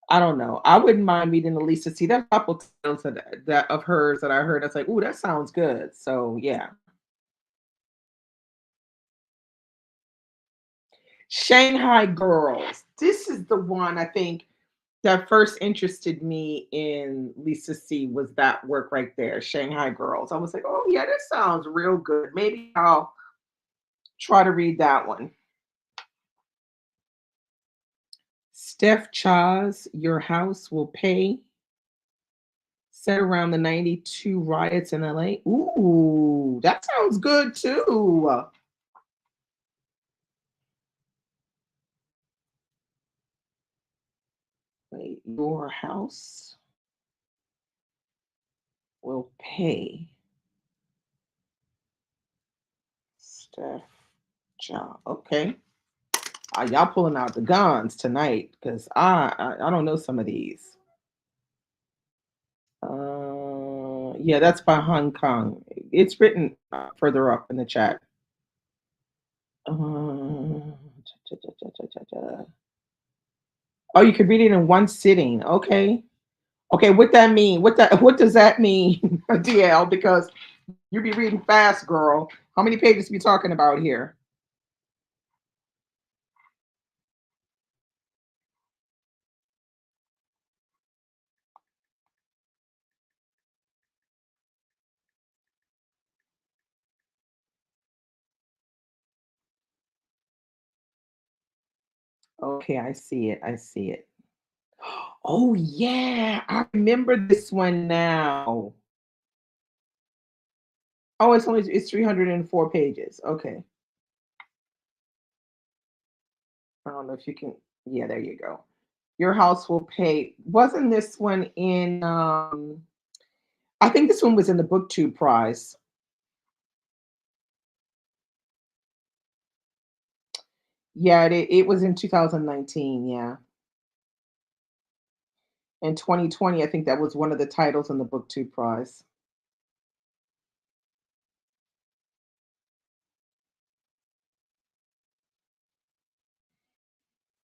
I don't know. I wouldn't mind reading the Lisa C. There's a couple tales that of hers that I heard. I was like, "Ooh, that sounds good." So yeah, Shanghai Girls. This is the one I think that first interested me in Lisa C. Was that work right there, Shanghai Girls. I was like, "Oh yeah, that sounds real good. Maybe I'll try to read that one." Steph Cha's Your House Will Pay, set around the 92 riots in LA. Ooh, that sounds good too. Wait, Your House Will Pay. Steph Ja. Okay. Y'all pulling out the guns tonight because I don't know some of these. Yeah, that's by Hong Kong. It's written further up in the chat. Cha, cha, cha, cha, cha, cha. Oh, you could read it in one sitting. Okay. Okay, what that mean? What does that mean, DL? Because you be reading fast, girl. How many pages we talking about here? Okay, I see it. I see it. Oh yeah, I remember this one now. Oh, it's 304 pages. Okay. I don't know if you can. Yeah, there you go. Your House Will Pay. Wasn't this one in I think this one was in the BookTube prize. Yeah, it was in 2019, yeah. In 2020, I think that was one of the titles in the BookTube prize.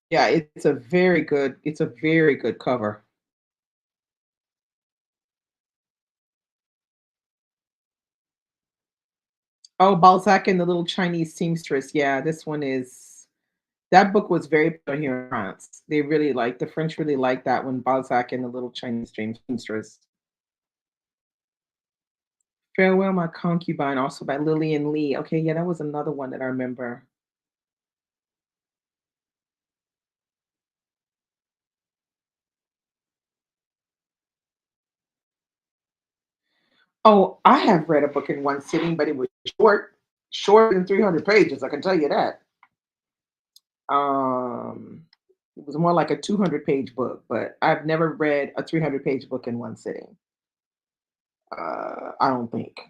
Yeah, it's a very good cover. Oh, Balzac and the Little Chinese Seamstress. Yeah, this one is that book was very popular here in France. They really like the French really like that one, Balzac and the Little Chinese Seamstress. Farewell, My Concubine, also by Lillian Lee. Okay, yeah, that was another one that I remember. Oh, I have read a book in one sitting, but it was shorter than 300 pages. I can tell you that. Um, it was more like a 200-page book, but I've never read a 300-page book in one sitting. I don't think.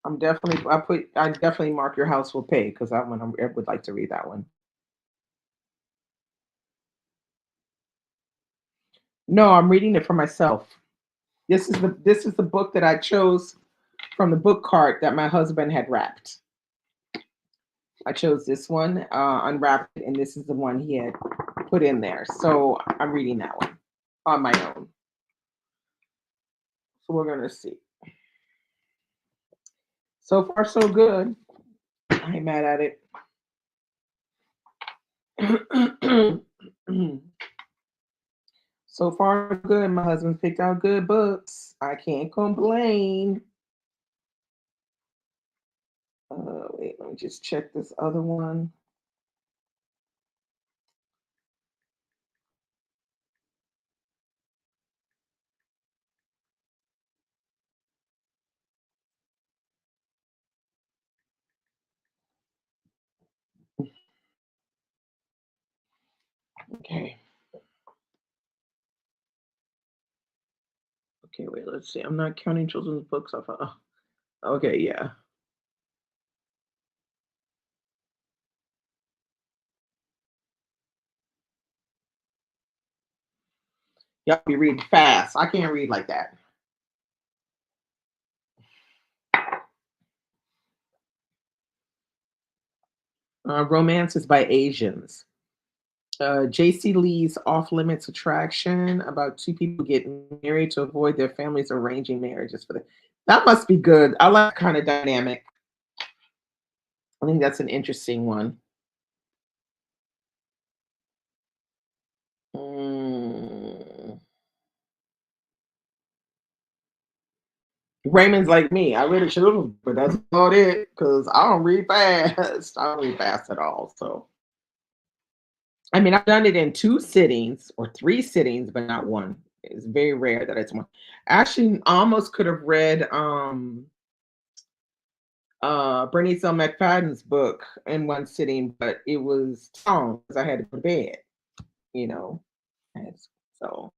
I definitely mark Your House Will Pay because I would like to read that one. No, I'm reading it for myself. This is the book that I chose from the book cart that my husband had wrapped. I chose this one, unwrapped it, and this is the one he had put in there. So I'm reading that one on my own. So we're gonna see. So far, so good. I ain't mad at it. So far, good. My husband picked out good books. I can't complain. Wait, let me just check this other one. Okay. Okay, wait, let's see. I'm not counting children's books off. Okay, yeah. Y'all be reading fast. I can't read like that. Romances by Asians. J.C. Lee's Off Limits Attraction, about two people getting married to avoid their families arranging marriages for them. That must be good. I like kind of dynamic. I think that's an interesting one. Mm. Raymond's like me. I read it, should, but that's about it because I don't read fast. I don't read fast at all. So, I mean, I've done it in two sittings or three sittings, but not one. It's very rare that it's one. Actually, almost could have read Bernice L. McFadden's book in one sitting, but it was long because I had to go to bed, you know. And so,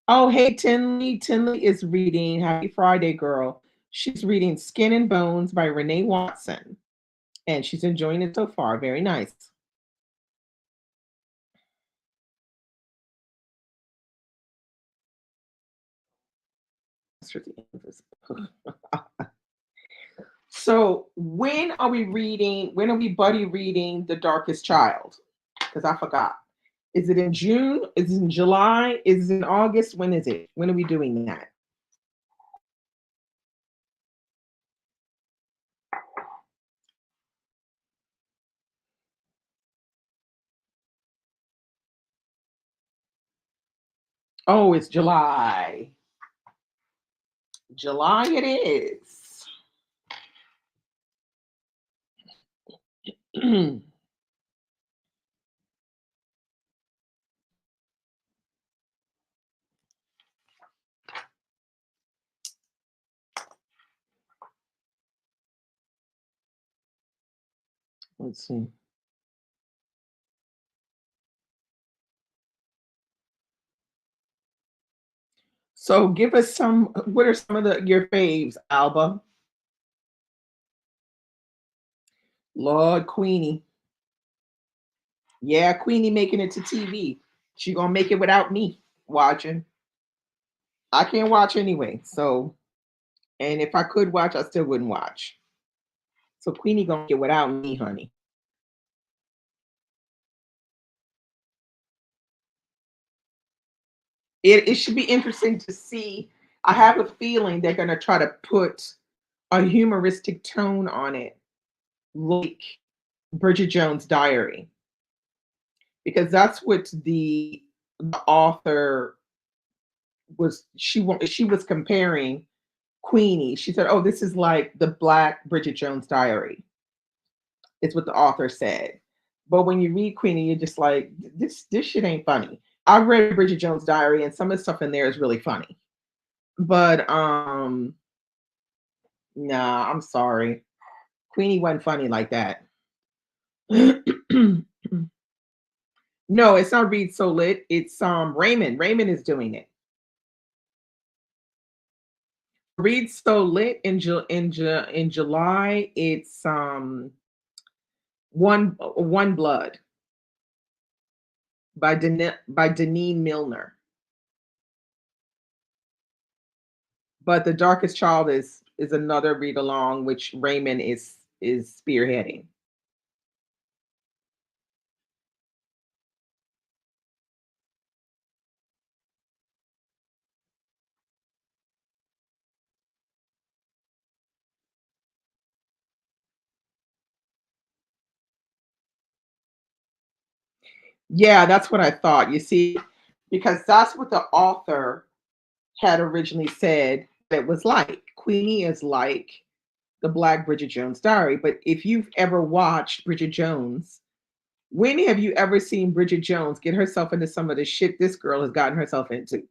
oh, hey, Tinley. Tinley is reading Happy Friday, girl. She's reading Skin and Bones by Renee Watson, and she's enjoying it so far. Very nice. That's for the end of this book. So, when are we buddy reading The Darkest Child? Because I forgot. Is it in June? Is it in July? Is it in August? When is it? When are we doing that? Oh, it's July. July it is. Let's see. So give us some, what are some of your faves, Alba? Lord Queenie. Yeah, Queenie making it to TV. She gonna make it without me watching. I can't watch anyway. So, and if I could watch, I still wouldn't watch. So Queenie gonna get without me, honey. It should be interesting to see. I have a feeling they're gonna try to put a humoristic tone on it, like Bridget Jones' Diary, because that's what the author she was comparing Queenie. She said, "Oh, this is like the Black Bridget Jones Diary." It's what the author said. But when you read Queenie, you're just like, this shit ain't funny. I read Bridget Jones Diary, and some of the stuff in there is really funny. But nah, I'm sorry. Queenie wasn't funny like that. No, it's not Read So Lit. It's Raymond. Raymond is doing it. Read So Lit in July. It's One Blood by Deneen Milner. But The Darkest Child is another read along which Raymond is spearheading. Yeah, that's what I thought. You see, because that's what the author had originally said that was like. Queenie is like the Black Bridget Jones Diary. But if you've ever watched Bridget Jones, when have you ever seen Bridget Jones get herself into some of the shit this girl has gotten herself into?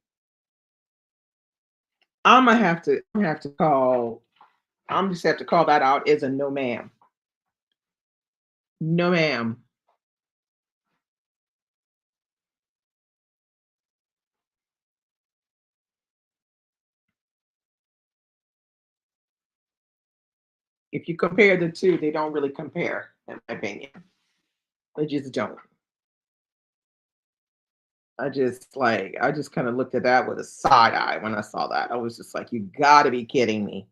I'm gonna have to call I'm just have to call that out as a no ma'am. No ma'am. If you compare the two, they don't really compare, in my opinion. They just don't. I just kind of looked at that with a side eye when I saw that. I was just like, you gotta be kidding me.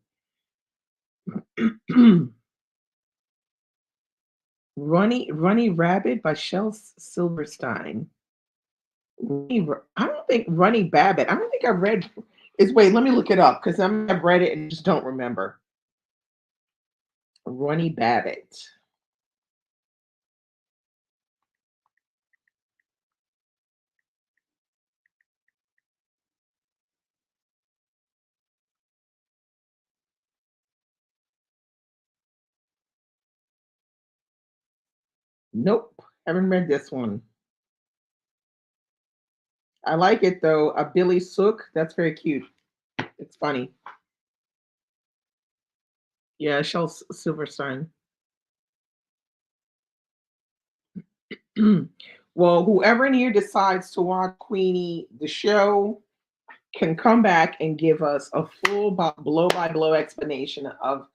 Runny Rabbit by Shel Silverstein. I don't think Running Babbit. I don't think I read is wait, let me look it up because I've read it and just don't remember. Runny Babbit. Nope. Haven't read this one. I like it though. A Billy Sook. That's very cute. It's funny. Yeah, Silverstein. Well, whoever in here decides to watch Queenie, the show, can come back and give us a full blow by blow explanation of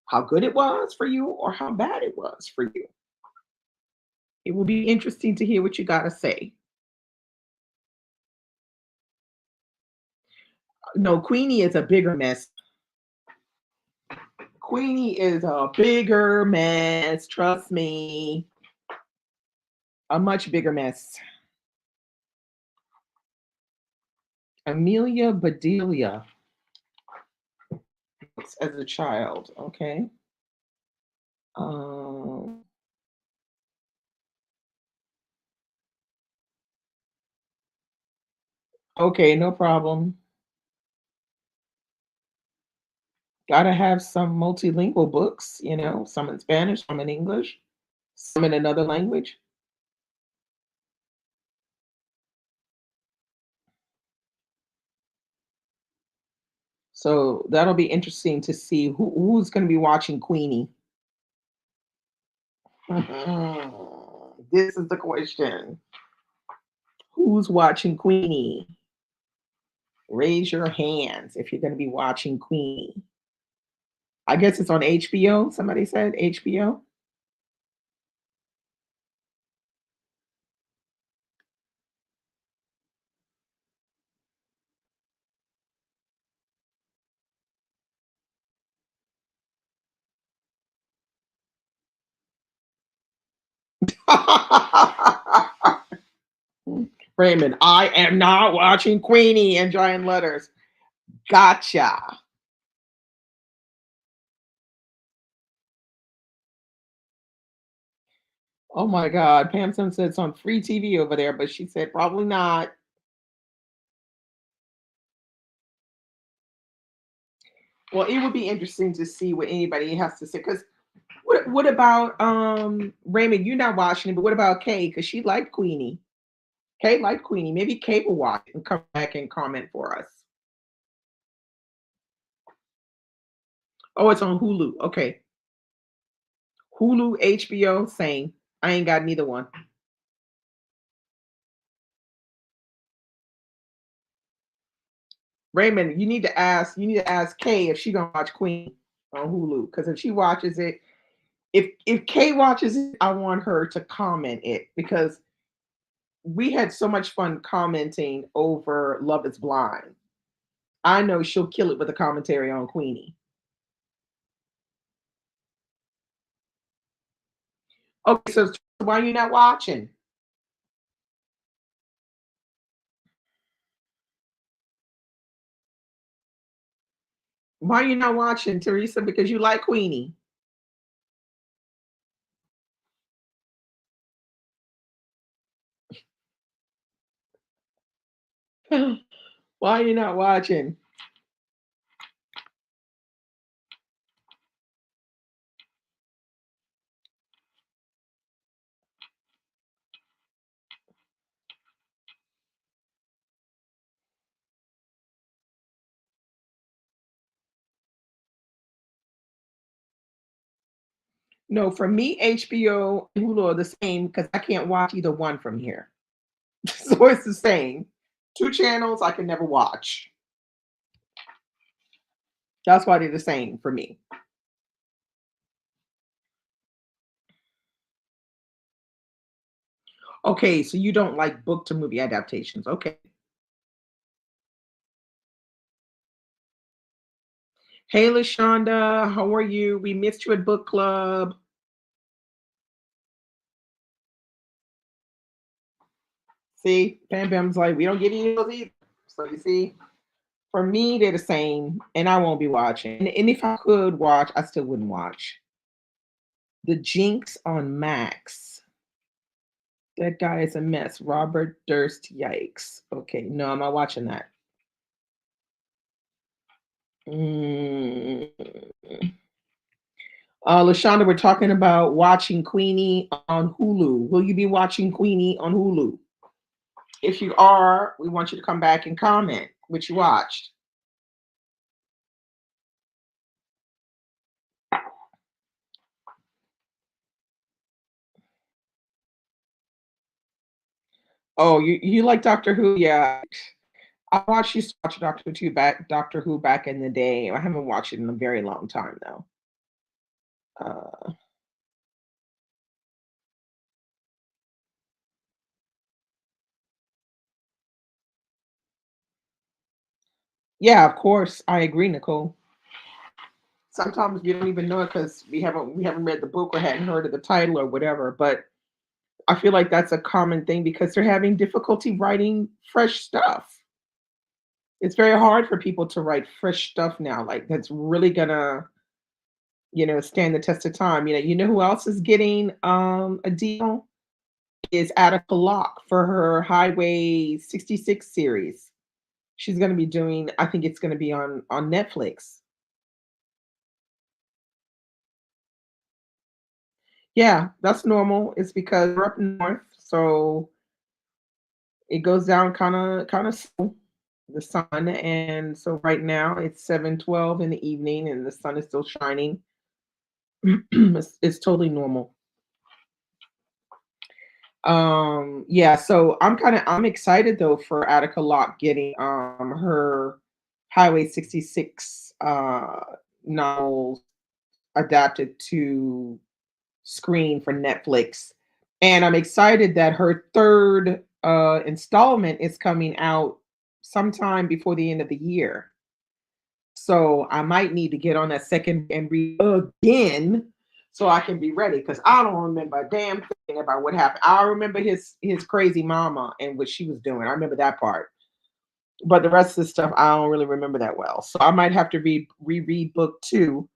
how good it was for you or how bad it was for you. It will be interesting to hear what you got to say. No, Queenie is a bigger mess. Queenie is a bigger mess. Trust me. A much bigger mess. Amelia Bedelia as a child. Okay. Um, okay, no problem. Gotta have some multilingual books, some in Spanish, some in English, some in another language. So that'll be interesting to see who's going to be watching Queenie. This is the question. Who's watching Queenie? Raise your hands if you're going to be watching Queenie. I guess it's on HBO. Somebody said HBO. Raymond, I am not watching Queenie in giant letters. Gotcha. Oh my God. Pam Sim said it's on free TV over there, but she said probably not. Well, it would be interesting to see what anybody has to say. Because what about Raymond? You're not watching it, but what about Kay? Because she liked Queenie. Kay liked Queenie. Maybe Kay will watch and come back and comment for us. Oh, it's on Hulu. Okay. Hulu, HBO, same. I ain't got neither one. Raymond, you need to ask Kay if she gonna watch Queen on Hulu. Because if she watches it, if Kay watches it, I want her to comment it because we had so much fun commenting over Love is Blind. I know she'll kill it with a commentary on Queenie. Okay, so why are you not watching? Why are you not watching, Teresa? Because you like Queenie. Why are you not watching? No, for me, HBO and Hulu are the same because I can't watch either one from here. So it's the same. Two channels I can never watch. That's why they're the same for me. Okay, so you don't like book to movie adaptations. Okay. Hey, Lashonda, how are you? We missed you at book club. See, Pam Pam's like, we don't get emails either. So you see, for me, they're the same, and I won't be watching. And if I could watch, I still wouldn't watch. The Jinx on Max. That guy is a mess. Robert Durst, yikes. Okay, no, I'm not watching that. Mm. Lashonda, we're talking about watching Queenie on Hulu. Will you be watching Queenie on Hulu? If you are, we want you to come back and comment what you watched. Oh, you like Doctor Who? Yeah. I watched used to watch Doctor Who back in the day. I haven't watched it in a very long time though. Uh, yeah, of course. I agree, Nicole. Sometimes you don't even know it because we haven't read the book or hadn't heard of the title or whatever. But I feel like that's a common thing because they're having difficulty writing fresh stuff. It's very hard for people to write fresh stuff now, like that's really gonna, stand the test of time. You know who else is getting a deal? Is Attica Locke for her Highway 66 series. She's gonna be doing, I think it's gonna be on Netflix. Yeah, that's normal. It's because we're up north, so it goes down kind of slow, the sun, and so right now it's 7:12 in the evening, and the sun is still shining. It's totally normal. Yeah, so I'm excited though for Attica Locke getting her Highway 66 novels adapted to screen for Netflix. And I'm excited that her third installment is coming out sometime before the end of the year. So I might need to get on that second and read again so I can be ready because I don't remember a damn thing about what happened. I remember his crazy mama and what she was doing. I remember that part. But the rest of the stuff I don't really remember that well. So I might have to reread book two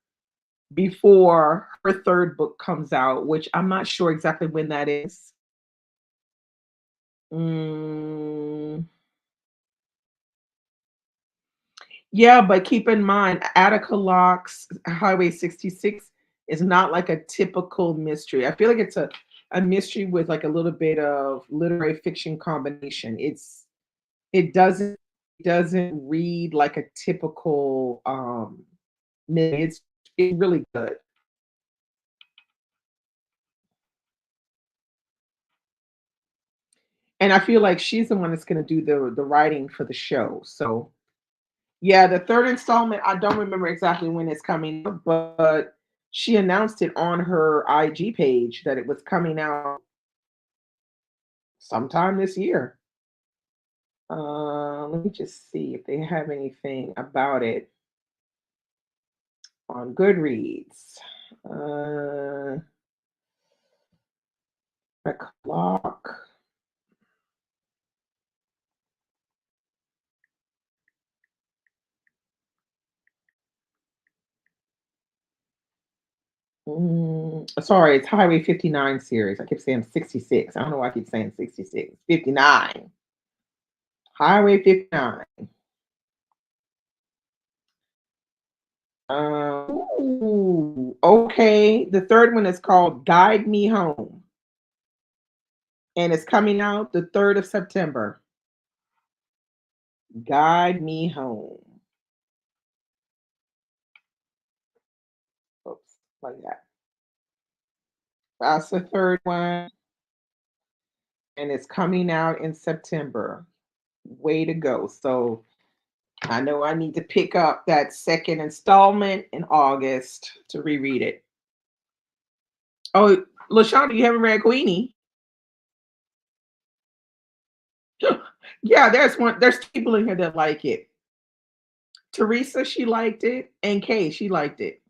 before her third book comes out, which I'm not sure exactly when that is. Mm, yeah, but keep in mind, Attica Locke's Highway 66 is not like a typical mystery. I feel like it's a mystery with like a little bit of literary fiction combination. It doesn't read like a typical it's really good. And I feel like she's the one that's gonna do the writing for the show. So yeah, the third installment, I don't remember exactly when it's coming, but she announced it on her IG page that it was coming out sometime this year. Let me just see if they have anything about it on Goodreads. Uh, a clock. Sorry, it's Highway 59 series. I keep saying 66. I don't know why I keep saying 66. 59. Highway 59. Okay. The third one is called Guide Me Home, and it's coming out the 3rd of September. Guide Me Home. Oops, like that. That's the third one, and it's coming out in September. Way to go. So I know I need to pick up that second installment in August to reread it. Oh, LaShonda, you haven't read Queenie? Yeah, there's people in here that like it. Teresa, she liked it, and Kay, she liked it.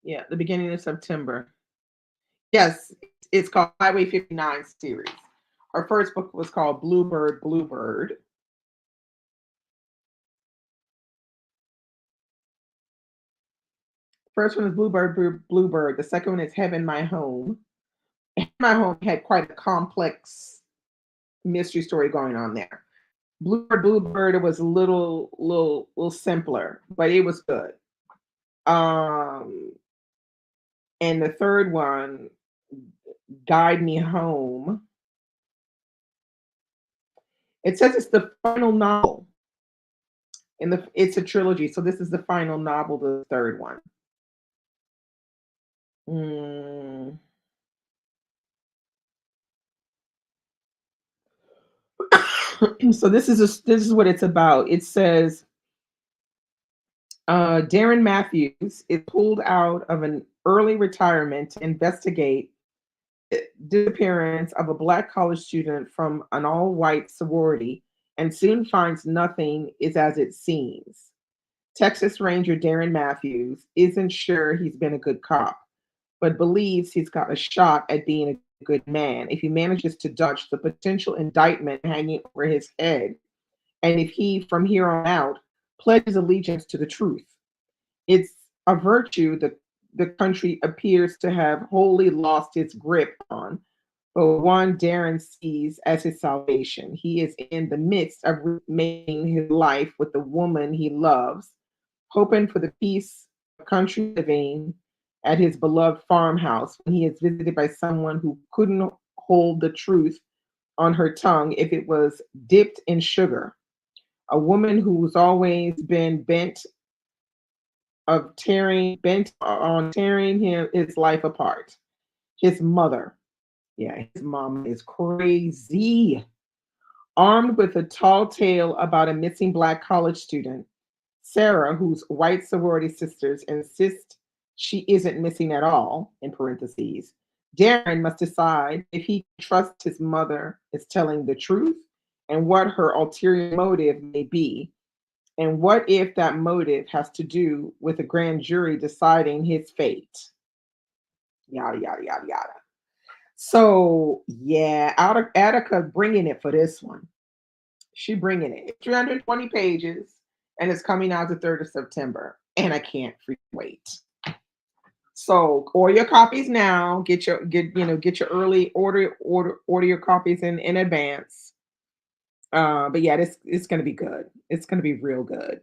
Yeah, the beginning of September. Yes, it's called Highway 59 series. Her first book was called Bluebird, Bluebird. First one is Bluebird, Bluebird. The second one is Heaven My Home. My Home had quite a complex mystery story going on there. Bluebird, Bluebird, it was a little simpler, but it was good. Um, and the third one, Guide Me Home. It says it's the final novel. It's a trilogy, so this is the final novel, the third one. Mm. So this is what it's about. It says Darren Matthews is pulled out of an early retirement to investigate the disappearance of a black college student from an all-white sorority, and soon finds nothing is as it seems. Texas Ranger Darren Matthews isn't sure he's been a good cop, but believes he's got a shot at being a good man if he manages to dodge the potential indictment hanging over his head, and if he, from here on out, pledges allegiance to the truth. It's a virtue that the country appears to have wholly lost its grip on, but one Darren sees as his salvation. He is in the midst of remaking his life with the woman he loves, hoping for the peace of country living at his beloved farmhouse when he is visited by someone who couldn't hold the truth on her tongue if it was dipped in sugar. A woman who's always been bent on tearing his life apart. His mother, yeah, his mom is crazy. Armed with a tall tale about a missing black college student, Sarah, whose white sorority sisters insist she isn't missing at all, in parentheses, Darren must decide if he trusts his mother is telling the truth and what her ulterior motive may be. And what if that motive has to do with a grand jury deciding his fate? Yada, yada, yada, yada. So, yeah, Attica bringing it for this one. She bringing it. It's 320 pages, and it's coming out the 3rd of September. And I can't freaking wait. So order your copies now. Get your early order your copies in advance. But yeah, this it's gonna be good. It's gonna be real good.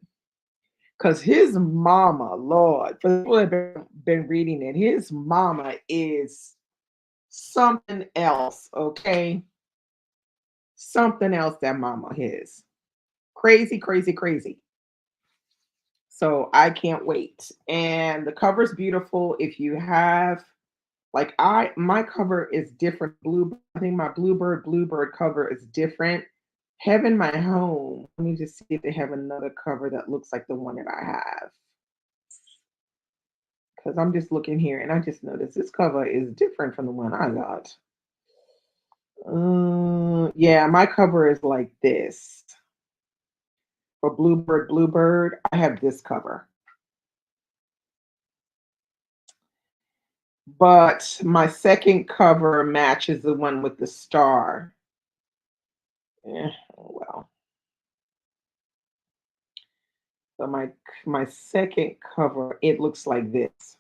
Cause his mama, Lord, for people that have been reading it, his mama is something else, okay? Something else that mama is. Crazy, crazy, crazy. So I can't wait. And the cover's beautiful. If you have like my cover is different. Blue, I think my Bluebird cover is different. Heaven My Home. Let me just see if they have another cover that looks like the one that I have. Because I'm just looking here and I just noticed this cover is different from the one I got. Yeah, my cover is like this. For Bluebird, I have this cover. But my second cover matches the one with the star. Oh well. So my second cover, it looks like this.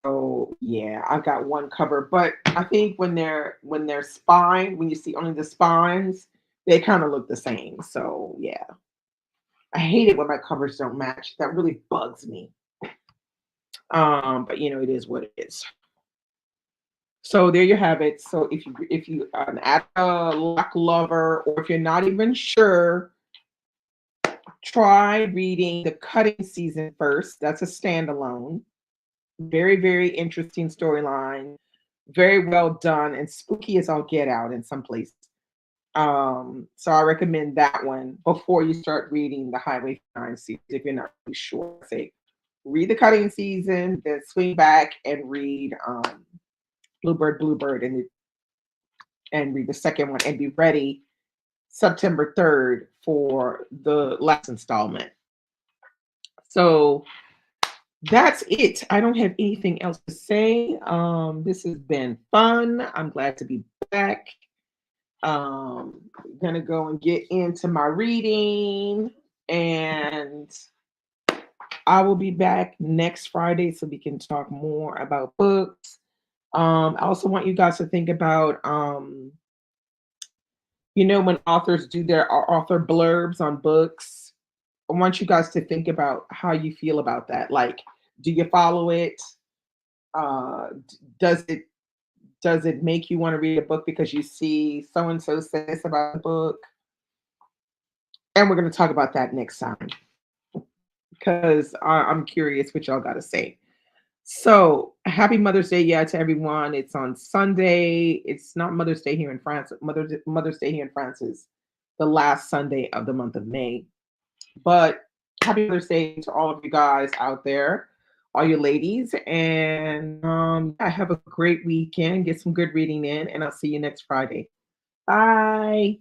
So yeah, I've got one cover, but I think when they're spine, when you see only the spines, they kind of look the same. So yeah, I hate it when my covers don't match. That really bugs me. But it is what it is. So there you have it. So if you are an Atta Lock lover, or if you're not even sure, try reading the Cutting season first. That's a standalone. Very, very interesting storyline. Very well done and spooky as I'll get out in some places. So I recommend that one before you start reading the Highway 9 series if you're not really sure. Say read the cutting season, then swing back and read Bluebird, and read the second one and be ready September 3rd for the last installment. So that's it. I don't have anything else to say. This has been fun. I'm glad to be back. Gonna go and get into my reading, and I will be back next Friday so we can talk more about books. I also want you guys to think about, when authors do their author blurbs on books. I want you guys to think about how you feel about that. Like, do you follow it? Does it make you want to read a book because you see so and so says this about the book? And we're going to talk about that next time because I'm curious what y'all got to say. So, happy Mother's Day, yeah, to everyone. It's on Sunday. It's not Mother's Day here in France. Mother's Day here in France is the last Sunday of the month of May. But happy Mother's Day to all of you guys out there, all you ladies, and yeah, have a great weekend. Get some good reading in, and I'll see you next Friday. Bye.